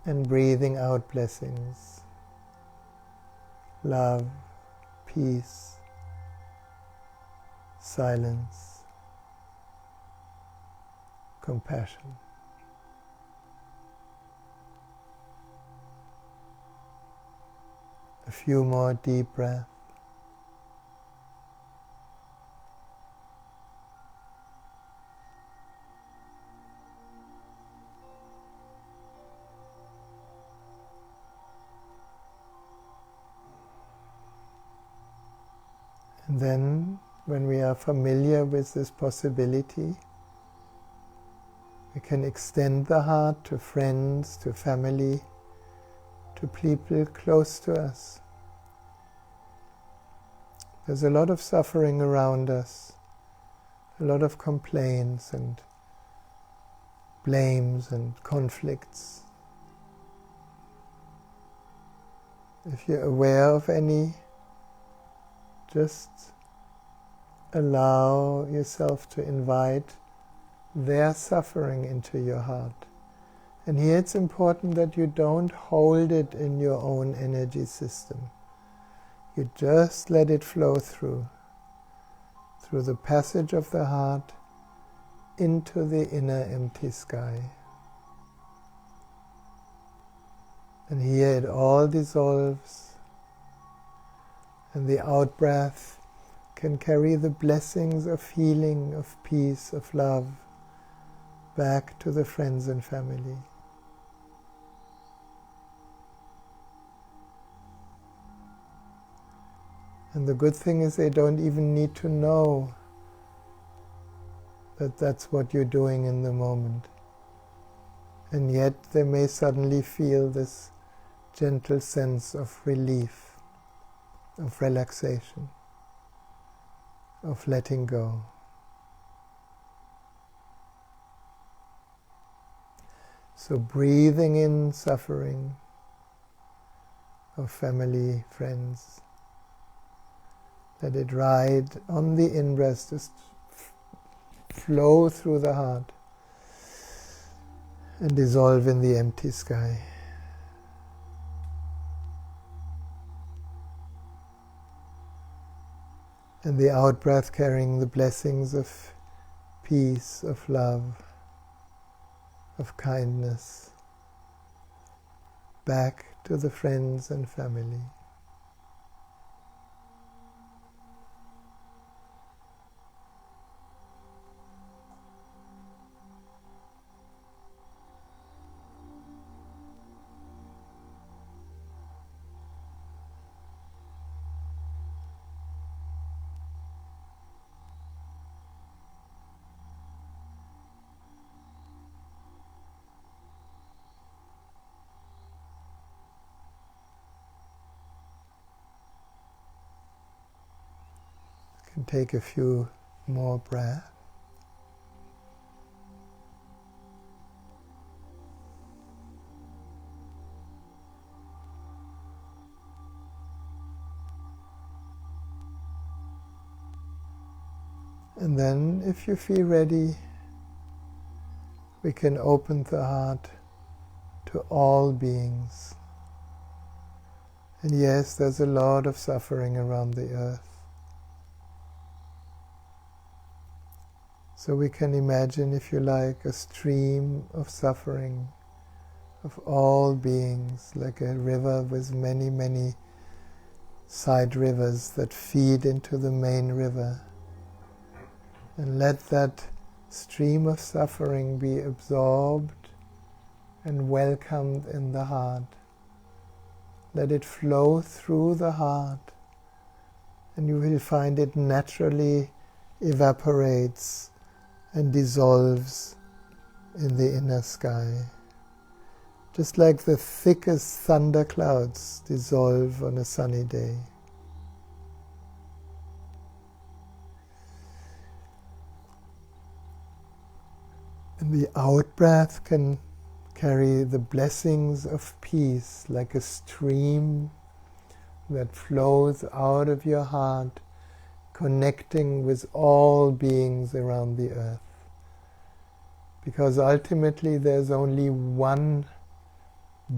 And breathing out blessings. Love, peace, silence, compassion. A few more deep breaths. And then, when we are familiar with this possibility, we can extend the heart to friends, to family, to people close to us. There's a lot of suffering around us, a lot of complaints and blames and conflicts. If you're aware of any, just allow yourself to invite their suffering into your heart. And here it's important that you don't hold it in your own energy system. You just let it flow through the passage of the heart into the inner empty sky. And here it all dissolves, and the out-breath can carry the blessings of healing, of peace, of love back to the friends and family. And the good thing is they don't even need to know that that's what you're doing in the moment. And yet they may suddenly feel this gentle sense of relief, of relaxation, of letting go. So breathing in suffering of family, friends. Let it ride on the in-breath, just flow through the heart and dissolve in the empty sky. And the out-breath carrying the blessings of peace, of love, of kindness, back to the friends and family. And take a few more breaths. And then, if you feel ready, we can open the heart to all beings. And yes, there's a lot of suffering around the earth. So we can imagine, if you like, a stream of suffering of all beings, like a river with many, many side rivers that feed into the main river. And let that stream of suffering be absorbed and welcomed in the heart. Let it flow through the heart, and you will find it naturally evaporates and dissolves in the inner sky. Just like the thickest thunder clouds dissolve on a sunny day. And the out-breath can carry the blessings of peace like a stream that flows out of your heart, connecting with all beings around the earth. Because ultimately there's only one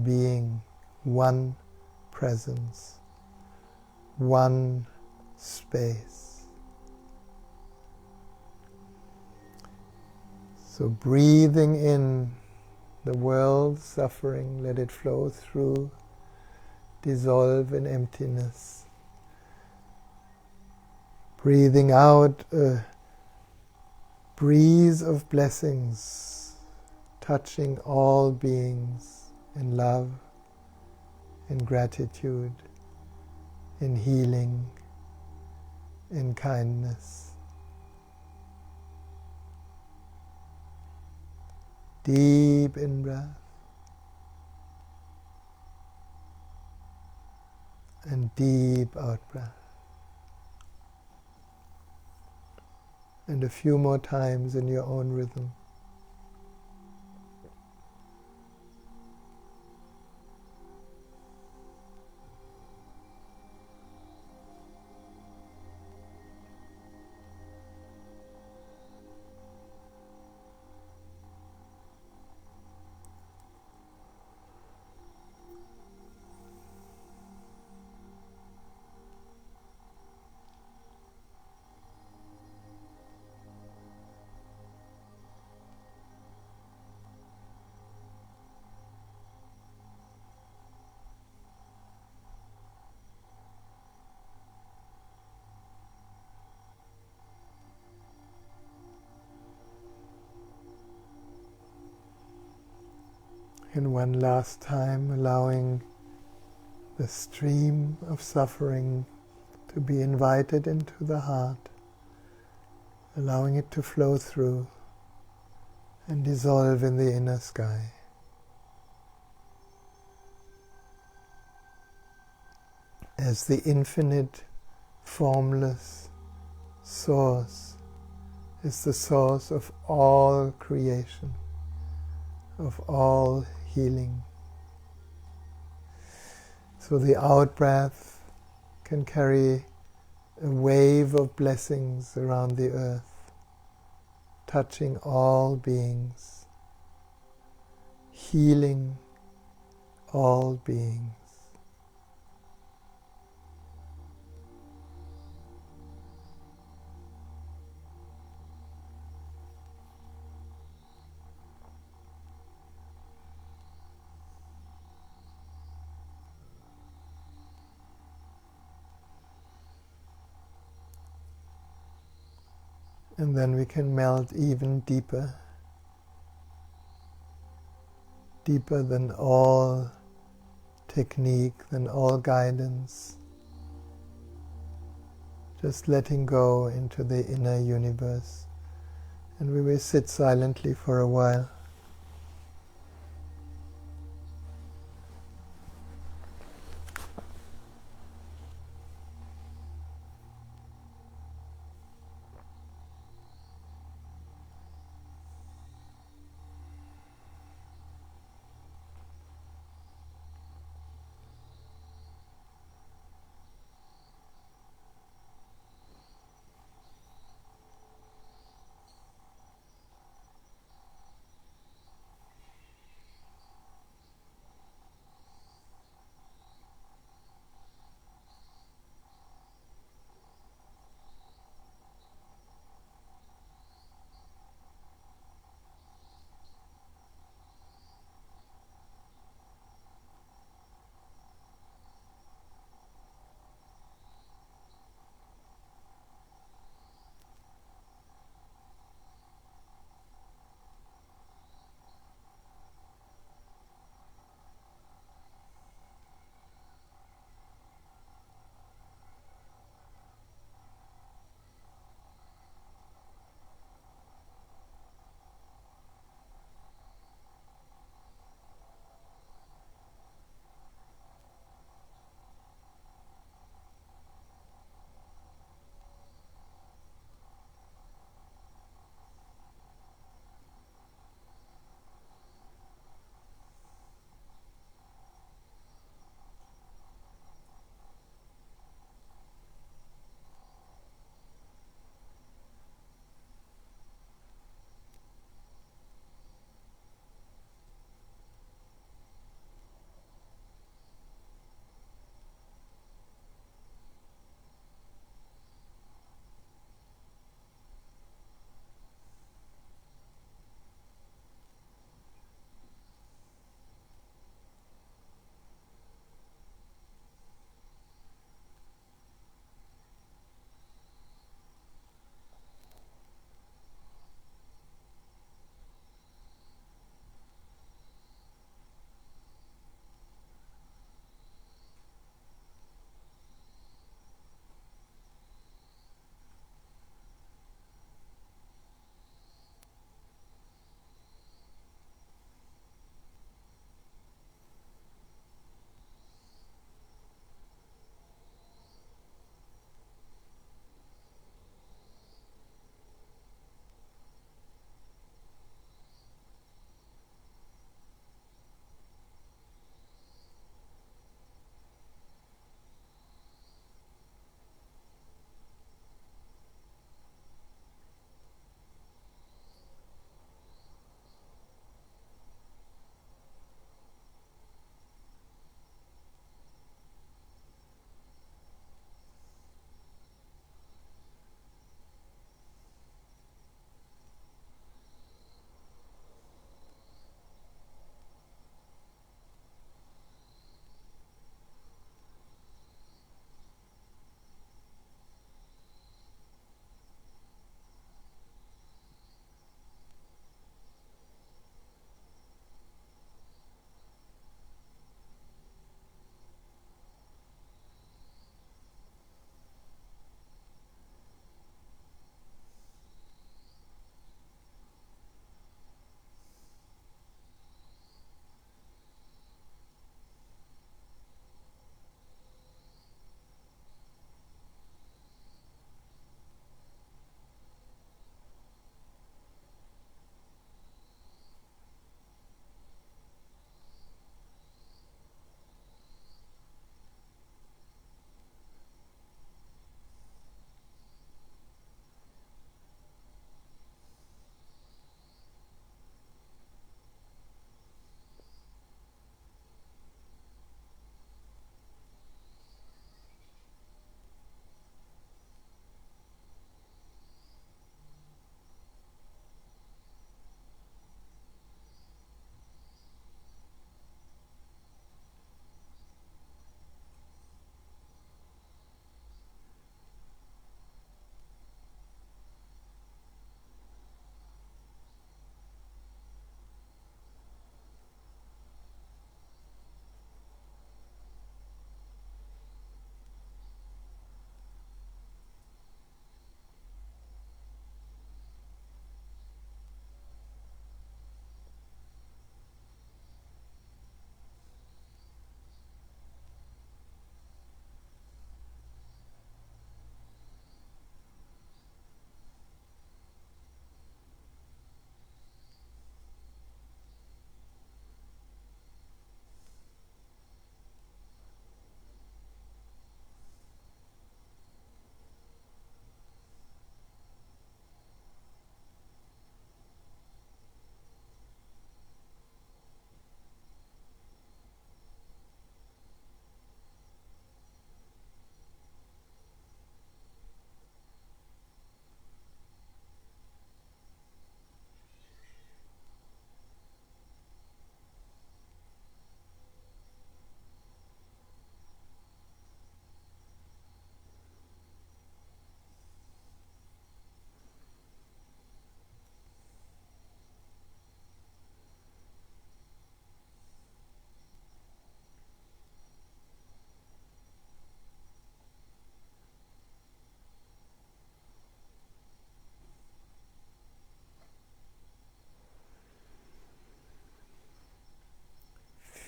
being, one presence, one space. So breathing in the world's suffering, let it flow through, dissolve in emptiness. Breathing out a breeze of blessings, touching all beings in love, in gratitude, in healing, in kindness. Deep in-breath and deep out-breath. And a few more times in your own rhythm. And one last time, allowing the stream of suffering to be invited into the heart, allowing it to flow through and dissolve in the inner sky. As the infinite, formless source is the source of all creation, of all healing. So the out-breath can carry a wave of blessings around the earth, touching all beings, healing all beings. And then we can melt even deeper, deeper than all technique, than all guidance. Just letting go into the inner universe. And we will sit silently for a while.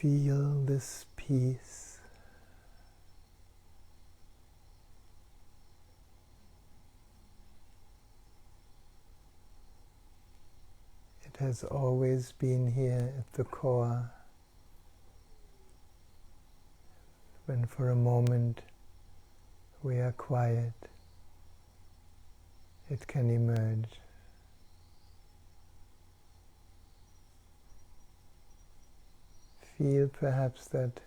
Feel this peace. It has always been here at the core. When for a moment we are quiet, it can emerge. Feel perhaps that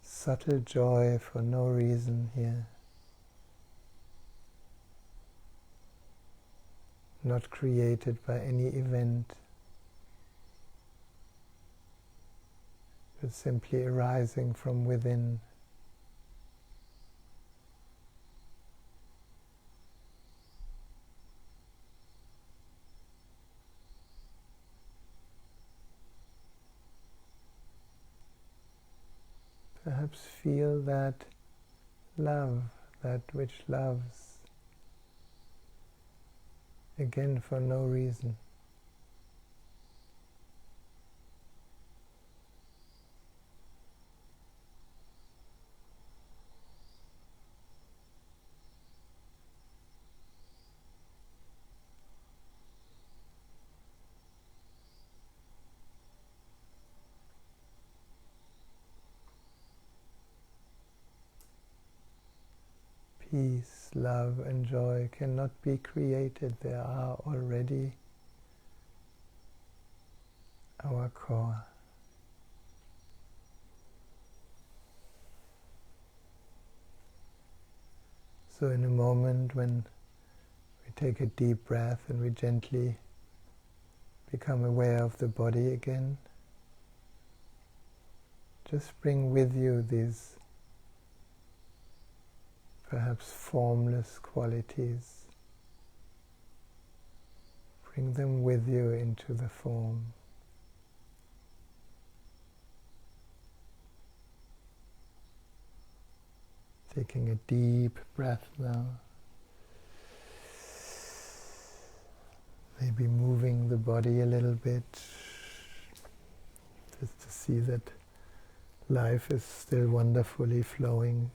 subtle joy for no reason here, not created by any event, but simply arising from within. Perhaps feel that love, that which loves, again for no reason. Peace, love and joy cannot be created. They are already our core. So in a moment when we take a deep breath and we gently become aware of the body again, just bring with you these perhaps formless qualities. Bring them with you into the form. Taking a deep breath now. Maybe moving the body a little bit, just to see that life is still wonderfully flowing.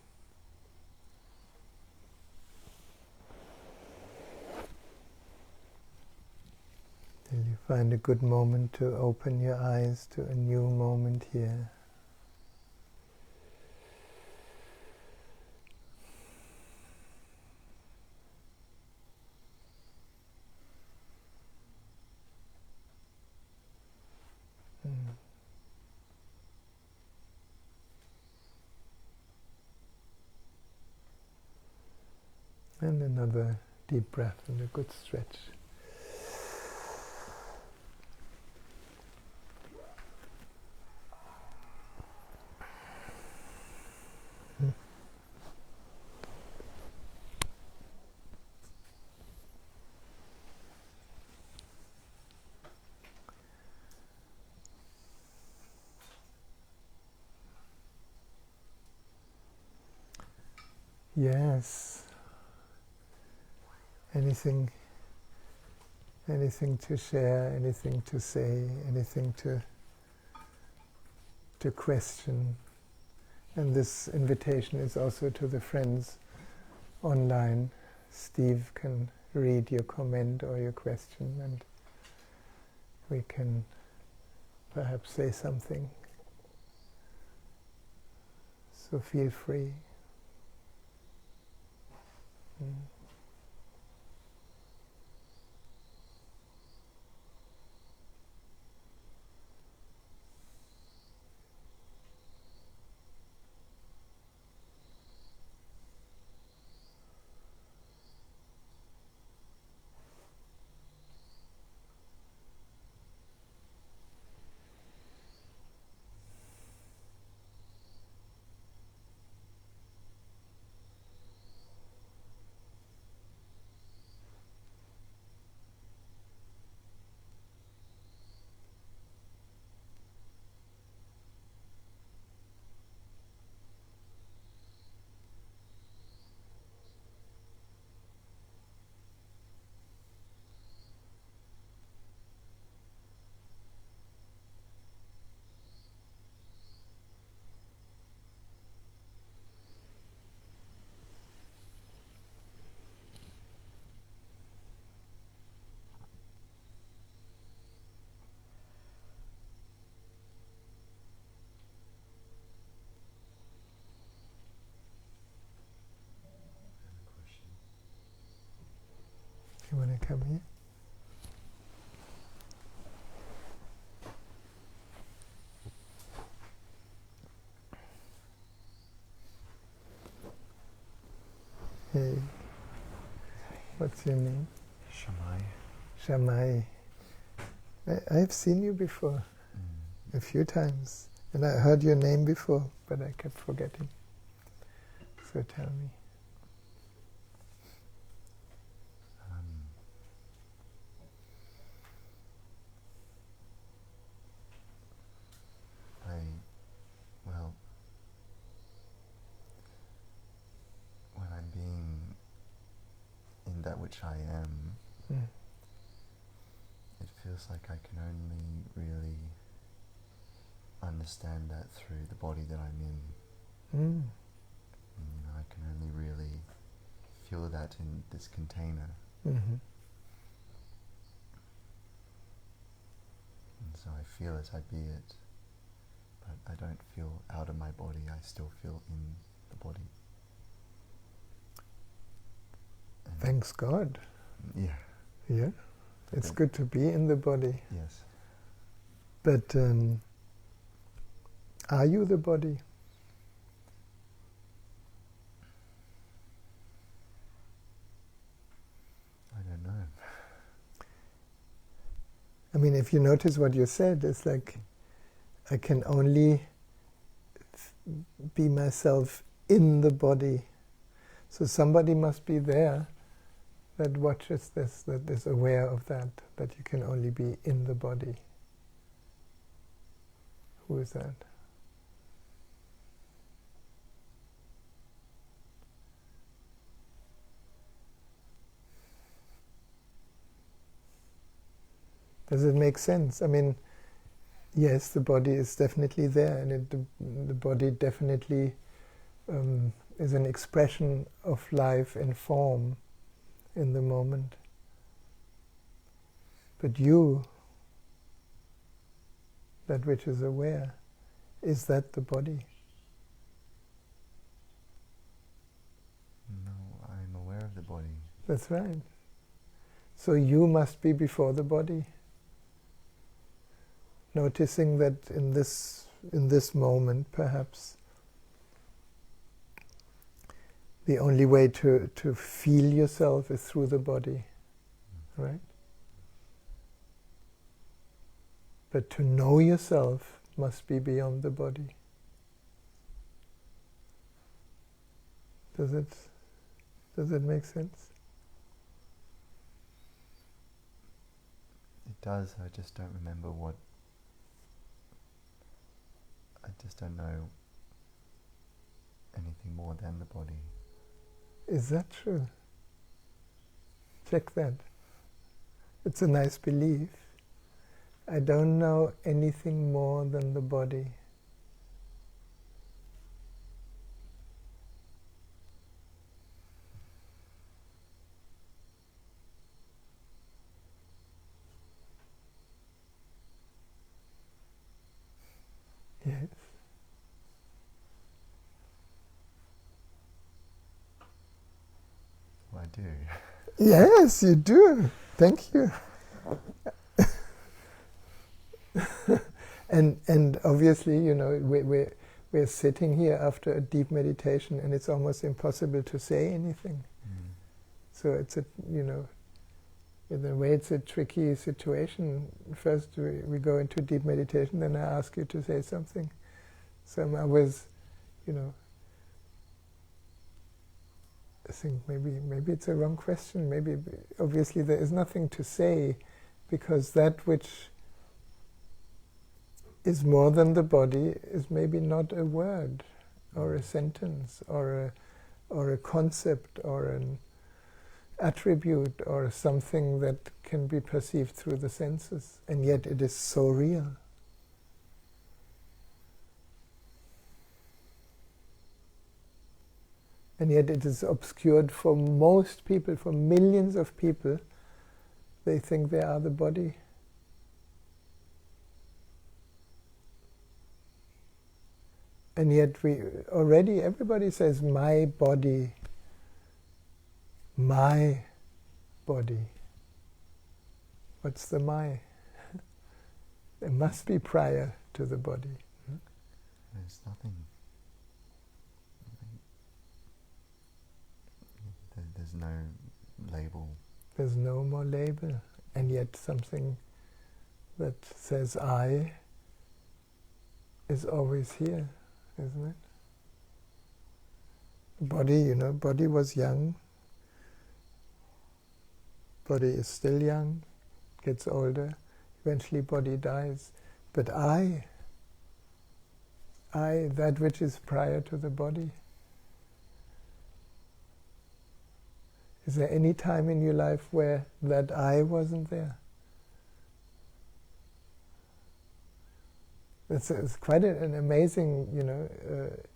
Till you find a good moment to open your eyes to a new moment here. And another deep breath and a good stretch. Yes. Anything to share, anything to say, anything to question. And this invitation is also to the friends online. Steve can read your comment or your question and we can perhaps say something. So feel free. want to come here? Hey, what's your name? Shamai. Shamai. I've seen you before, a few times, and I heard your name before, but I kept forgetting. So tell me. Well, when I'm being in that which I am, it feels like I can only really understand that through the body that I'm in. I can only really feel that in this container. Mm-hmm. And so I feel it, I be it, but I don't feel out of my body, I still feel in the body. And Thanks God. yeah. Yeah, it's good to be in the body. Yes. But are you the body? I don't know. I mean, if you notice what you said, it's like, I can only be myself in the body. So somebody must be there that watches this, that is aware of that you can only be in the body. Who is that? Does it make sense? I mean, yes, the body is definitely there, and the body definitely is an expression of life in form in the moment. But you, that which is aware, is that the body? No, I'm aware of the body. That's right. So you must be before the body. Noticing that in this moment, perhaps, the only way to feel yourself is through the body, right? But to know yourself must be beyond the body. Does it make sense? It does, I just don't remember what. I just don't know anything more than the body. Is that true? Check that. It's a nice belief. I don't know anything more than the body. Yes. Well, I do. Yes, you do. Thank you. And obviously, we're sitting here after a deep meditation, and it's almost impossible to say anything. So it's in a way it's a tricky situation. First we go into deep meditation, then I ask you to say something. So I'm always, I think maybe it's a wrong question. Maybe obviously there is nothing to say, because that which is more than the body is maybe not a word or a sentence or a concept or an attribute or something that can be perceived through the senses, and yet it is so real. And yet it is obscured for most people, for millions of people. They think they are the body. And yet everybody says, my body, my body. What's the my? It must be prior to the body. There's nothing. There's no label. There's no more label, and yet something that says I is always here, isn't it? Body, body was young. Body is still young, gets older, eventually body dies. But I, that which is prior to the body. Is there any time in your life where that I wasn't there? It's quite an amazing,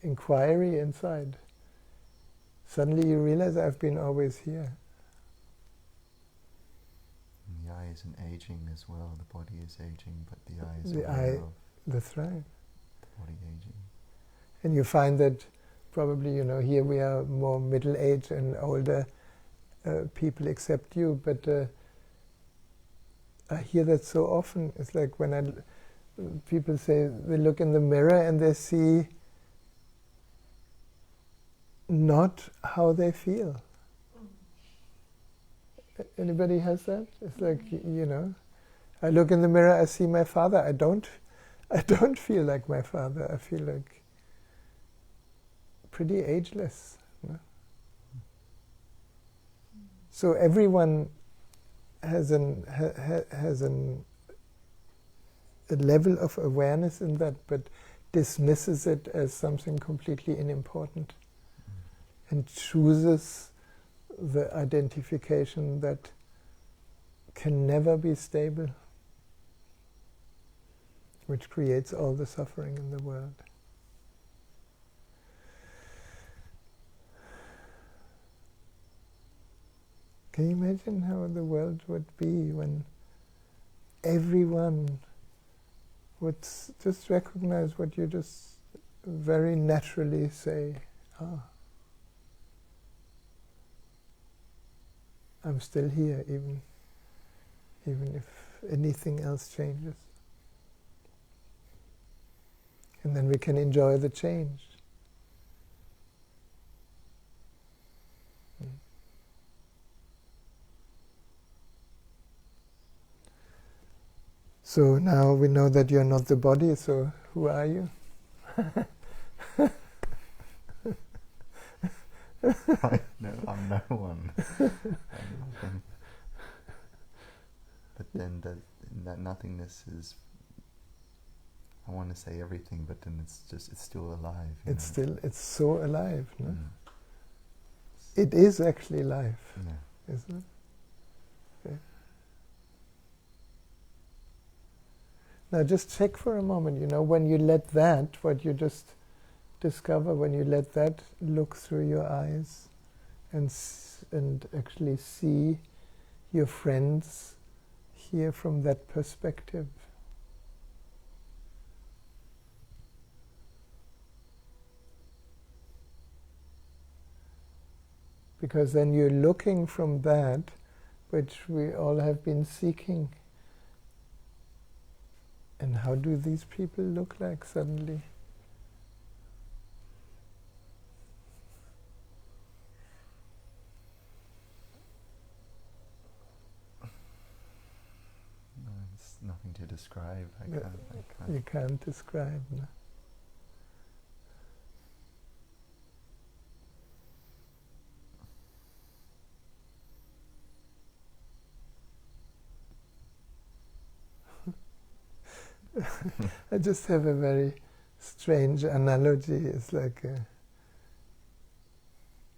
inquiry inside. Suddenly you realize I've been always here. And the eye isn't aging as well. The body is aging, but the eye is aware of. That's right. The body aging. And you find that probably, here we are more middle-aged and older people except you, but I hear that so often. It's like when people say they look in the mirror and they see not how they feel. Anybody has that? It's like, I look in the mirror, I see my father. I don't feel like my father. I feel like pretty ageless. So everyone has a level of awareness in that, but dismisses it as something completely unimportant, and chooses the identification that can never be stable, which creates all the suffering in the world. Can you imagine how the world would be when everyone would just recognize what you just very naturally say, I'm still here, even if anything else changes. And then we can enjoy the change. So now we know that you're not the body, so who are you? No, I'm no one. I'm nothing. But then that nothingness is, I want to say everything, but then it's still alive. It's so alive, no? Mm. It is actually life, isn't it? Okay. Now just check for a moment, when you let that, what you just discover, when you let that look through your eyes and actually see your friends here from that perspective. Because then you're looking from that which we all have been seeking. And how do these people look like suddenly? No, it's nothing to describe. I can't. You can't describe, no? I just have a very strange analogy. It's like,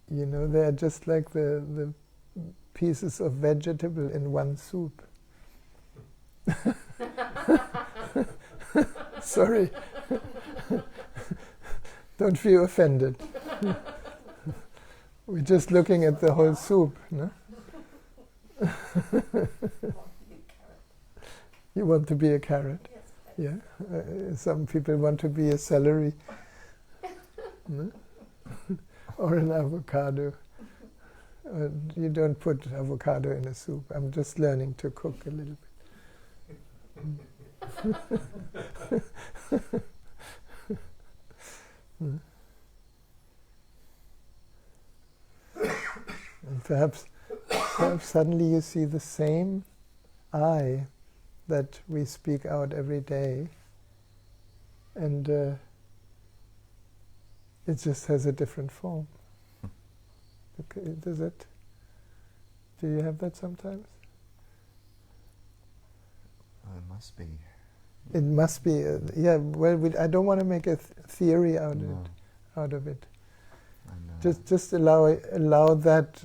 they're just like the pieces of vegetable in one soup. Sorry. Don't feel offended. We're just looking at the whole soup, no? You want to be a carrot? Yeah, some people want to be a celery, no? Or an avocado. You don't put avocado in a soup. I'm just learning to cook a little bit. And perhaps suddenly you see the same I that we speak out every day, and it just has a different form. Okay, do you have that sometimes? It must be. It must be, yeah. Well, I don't want to make a theory out of it. I know. Just allow that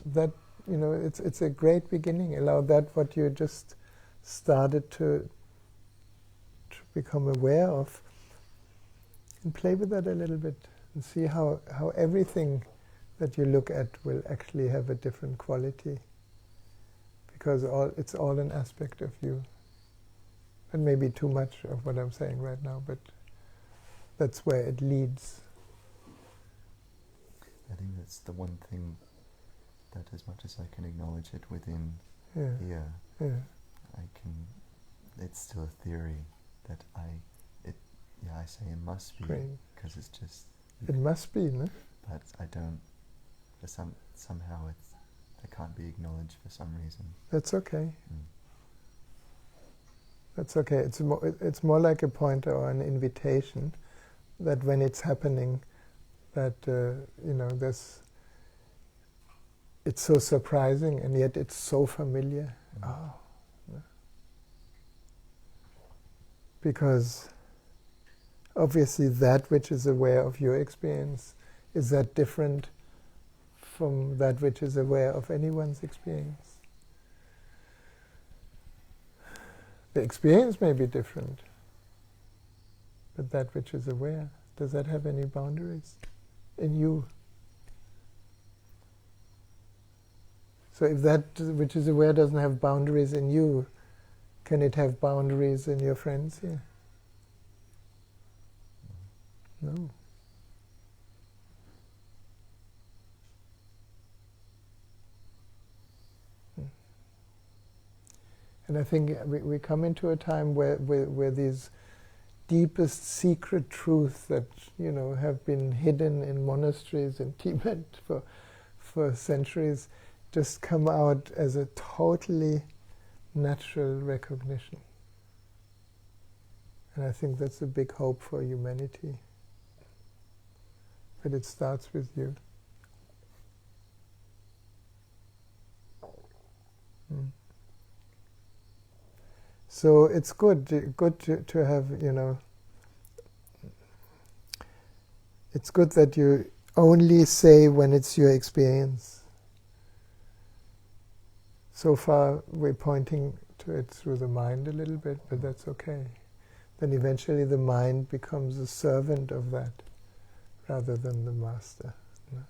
it's a great beginning. Allow that what you just started to become aware of, and play with that a little bit, and see how everything that you look at will actually have a different quality, because it's all an aspect of you. And maybe too much of what I'm saying right now, but that's where it leads. I think that's the one thing that, as much as I can acknowledge it within here, it's still a theory that I say it must be, because it's just... It must be, no? But I don't, somehow it can't be acknowledged for some reason. That's okay. That's okay. It's more like a pointer or an invitation that when it's happening, that it's so surprising and yet it's so familiar. Because obviously that which is aware of your experience, is that different from that which is aware of anyone's experience? The experience may be different, but that which is aware, does that have any boundaries in you? So if that which is aware doesn't have boundaries in you, can it have boundaries in your friends here? No. And I think we come into a time where these deepest secret truths that have been hidden in monasteries in Tibet for centuries just come out as a totally natural recognition. And I think that's a big hope for humanity. But it starts with you. So it's good to have, it's good that you only say when it's your experience. So far we're pointing to it through the mind a little bit, but that's okay. Then eventually the mind becomes a servant of that rather than the master. No?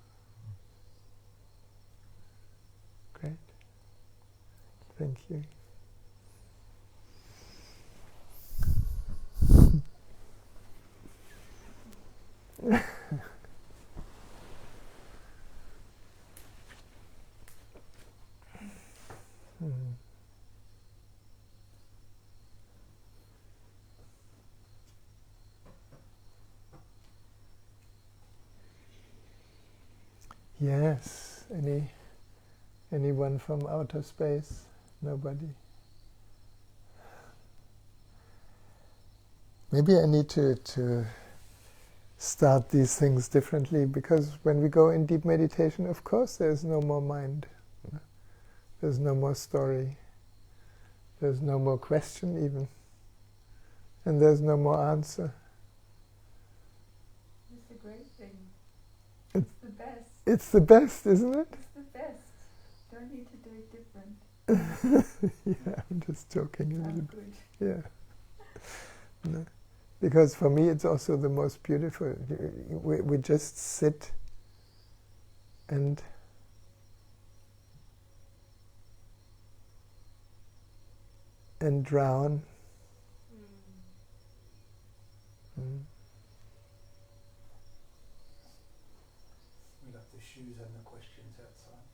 Great. Thank you. Yes. Anyone from outer space? Nobody? Maybe I need to start these things differently, because when we go in deep meditation, of course there's no more mind. There's no more story. There's no more question even. And there's no more answer. It's a great thing. It's the best. It's the best, isn't it? It's the best. Don't need to do it different. Yeah, I'm just joking a little Good. bit. Yeah. No. Because for me it's also the most beautiful. We just sit and drown. We left the shoes and the questions outside.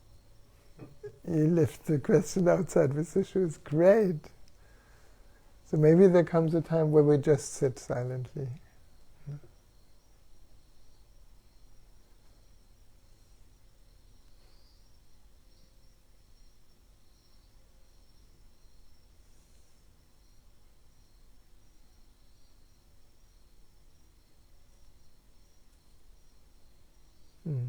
You left the question outside with the shoes. Great. So maybe there comes a time where we just sit silently. Mm.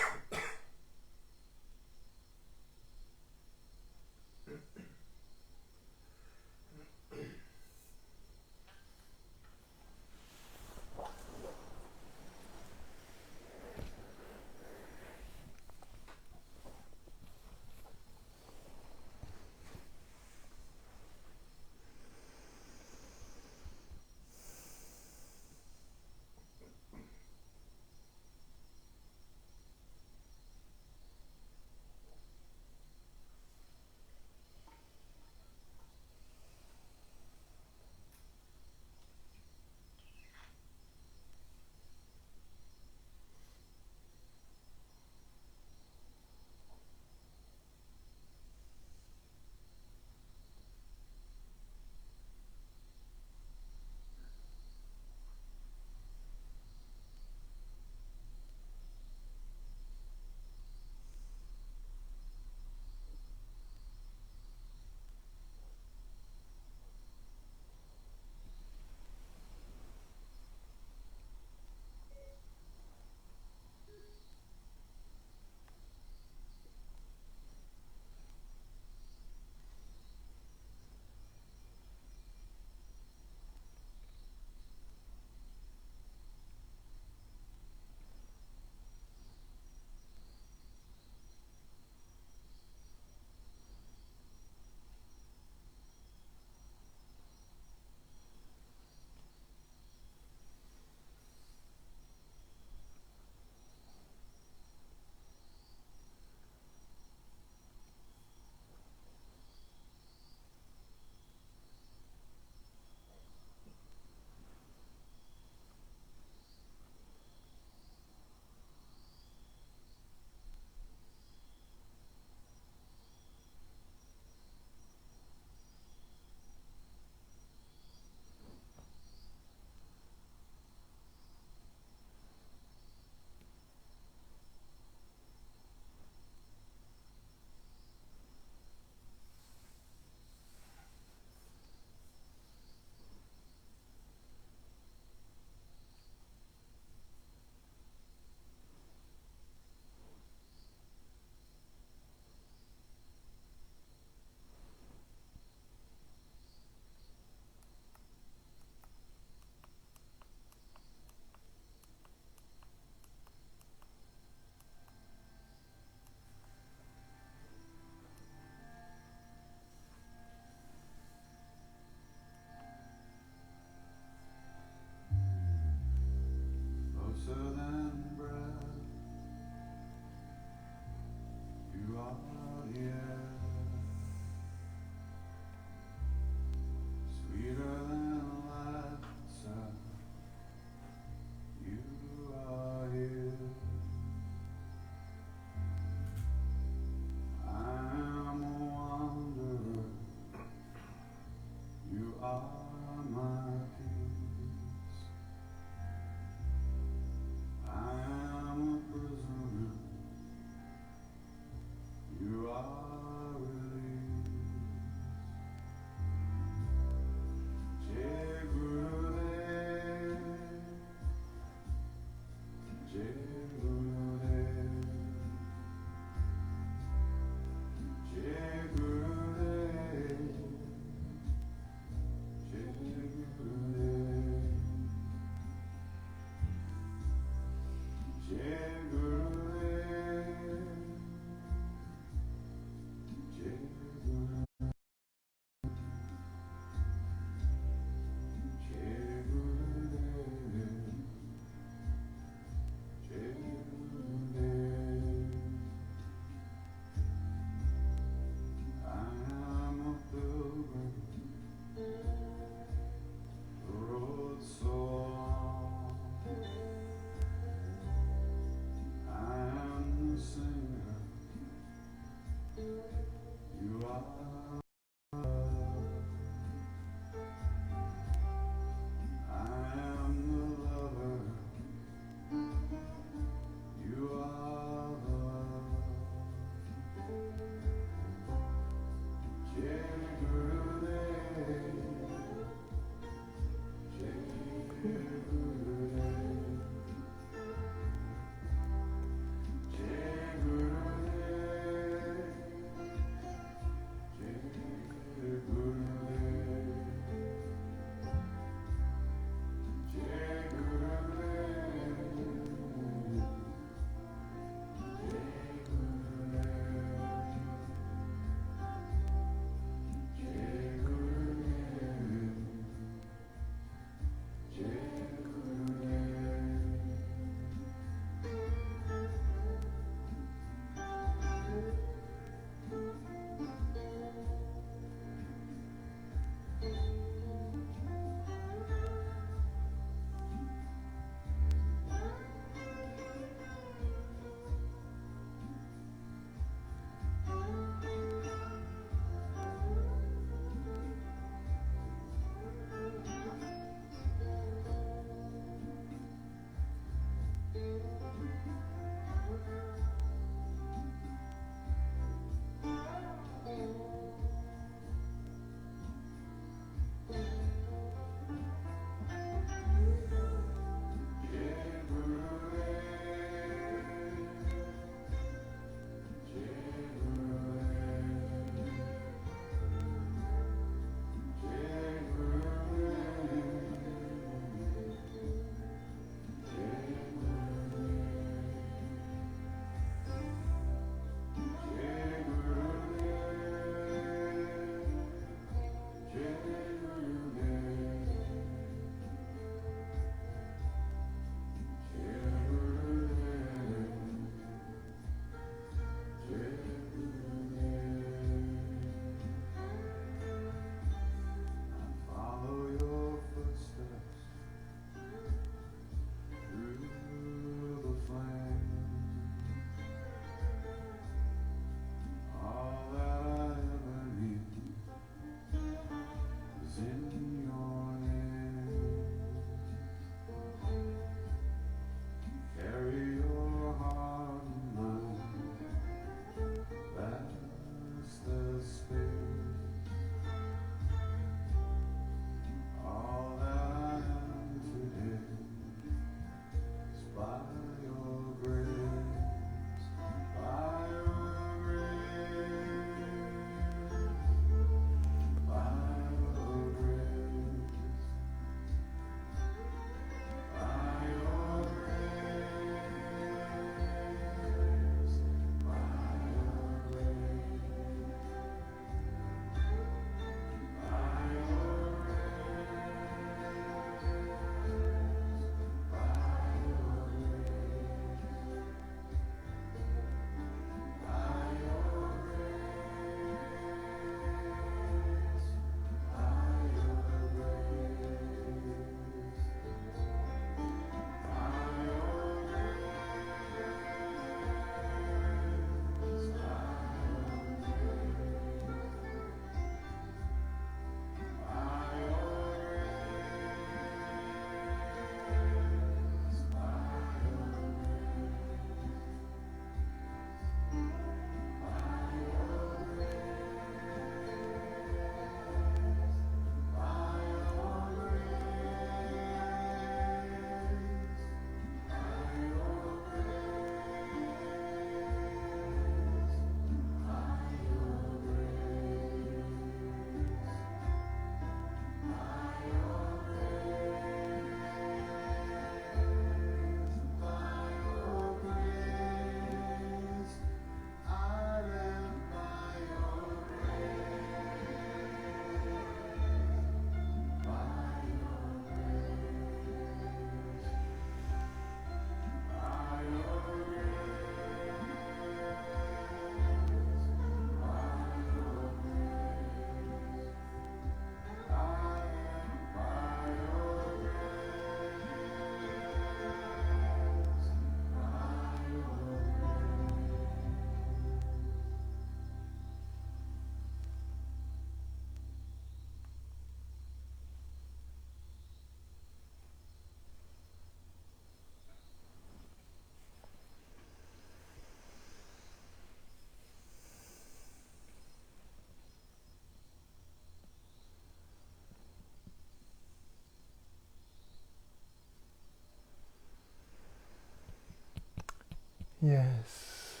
Yes.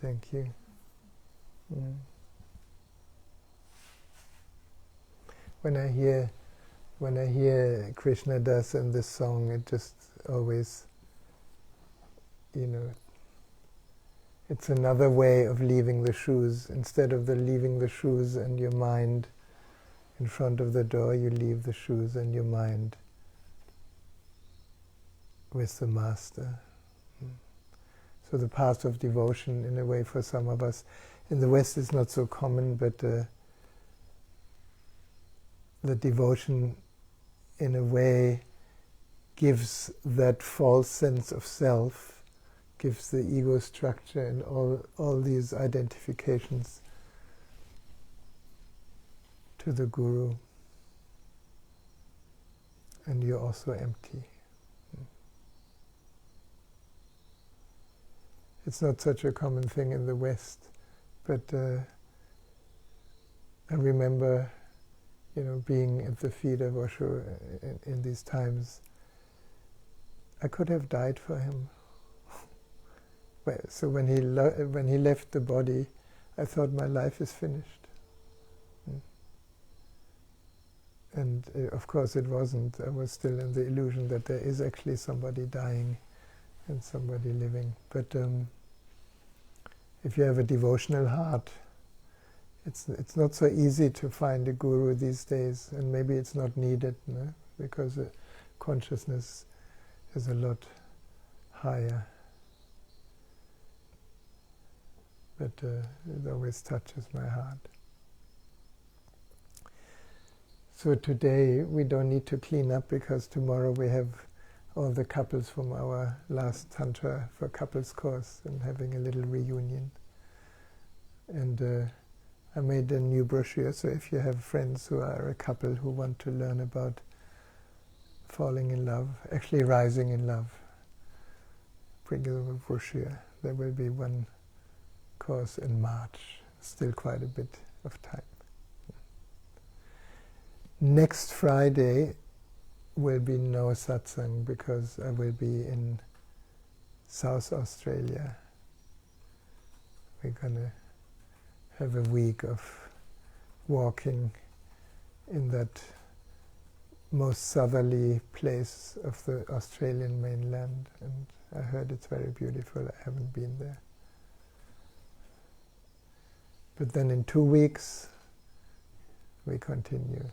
Thank you. When I hear Krishna Das in this song, it just always, it's another way of leaving the shoes. Instead of leaving the shoes and your mind in front of the door, you leave the shoes and your mind with the Master. So the path of devotion, in a way, for some of us, in the West is not so common, but the devotion, in a way, gives that false sense of self, gives the ego structure and all these identifications to the Guru, and you're also empty. It's not such a common thing in the West, but I remember, being at the feet of Osho in these times. I could have died for him. So when he left the body, I thought my life is finished. And of course it wasn't. I was still in the illusion that there is actually somebody dying and somebody living. But if you have a devotional heart, it's not so easy to find a guru these days, and maybe it's not needed, because consciousness is a lot higher. But it always touches my heart. So today we don't need to clean up, because tomorrow we have all the couples from our last Tantra for Couples course and having a little reunion. And I made a new brochure, so if you have friends who are a couple who want to learn about falling in love, actually rising in love, bring them a brochure. There will be one course in March, still quite a bit of time. Next Friday will be no satsang, because I will be in South Australia. We're going to have a week of walking in that most southerly place of the Australian mainland, and I heard it's very beautiful. I haven't been there. But then in 2 weeks we continue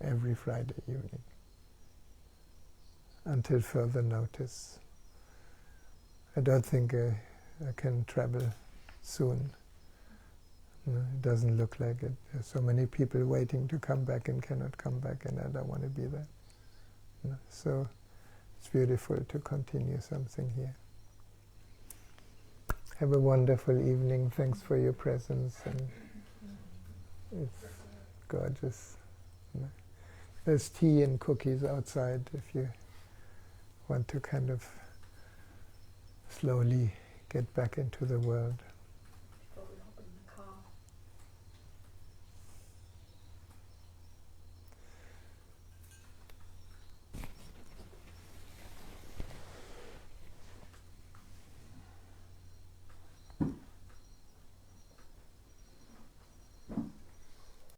every Friday evening until further notice. I don't think I can travel soon. It doesn't look like it. There's so many people waiting to come back and cannot come back, and I don't want to be there. So it's beautiful to continue something here. Have a wonderful evening. Thanks for your presence, and it's gorgeous. There's tea and cookies outside if you want to kind of slowly get back into the world.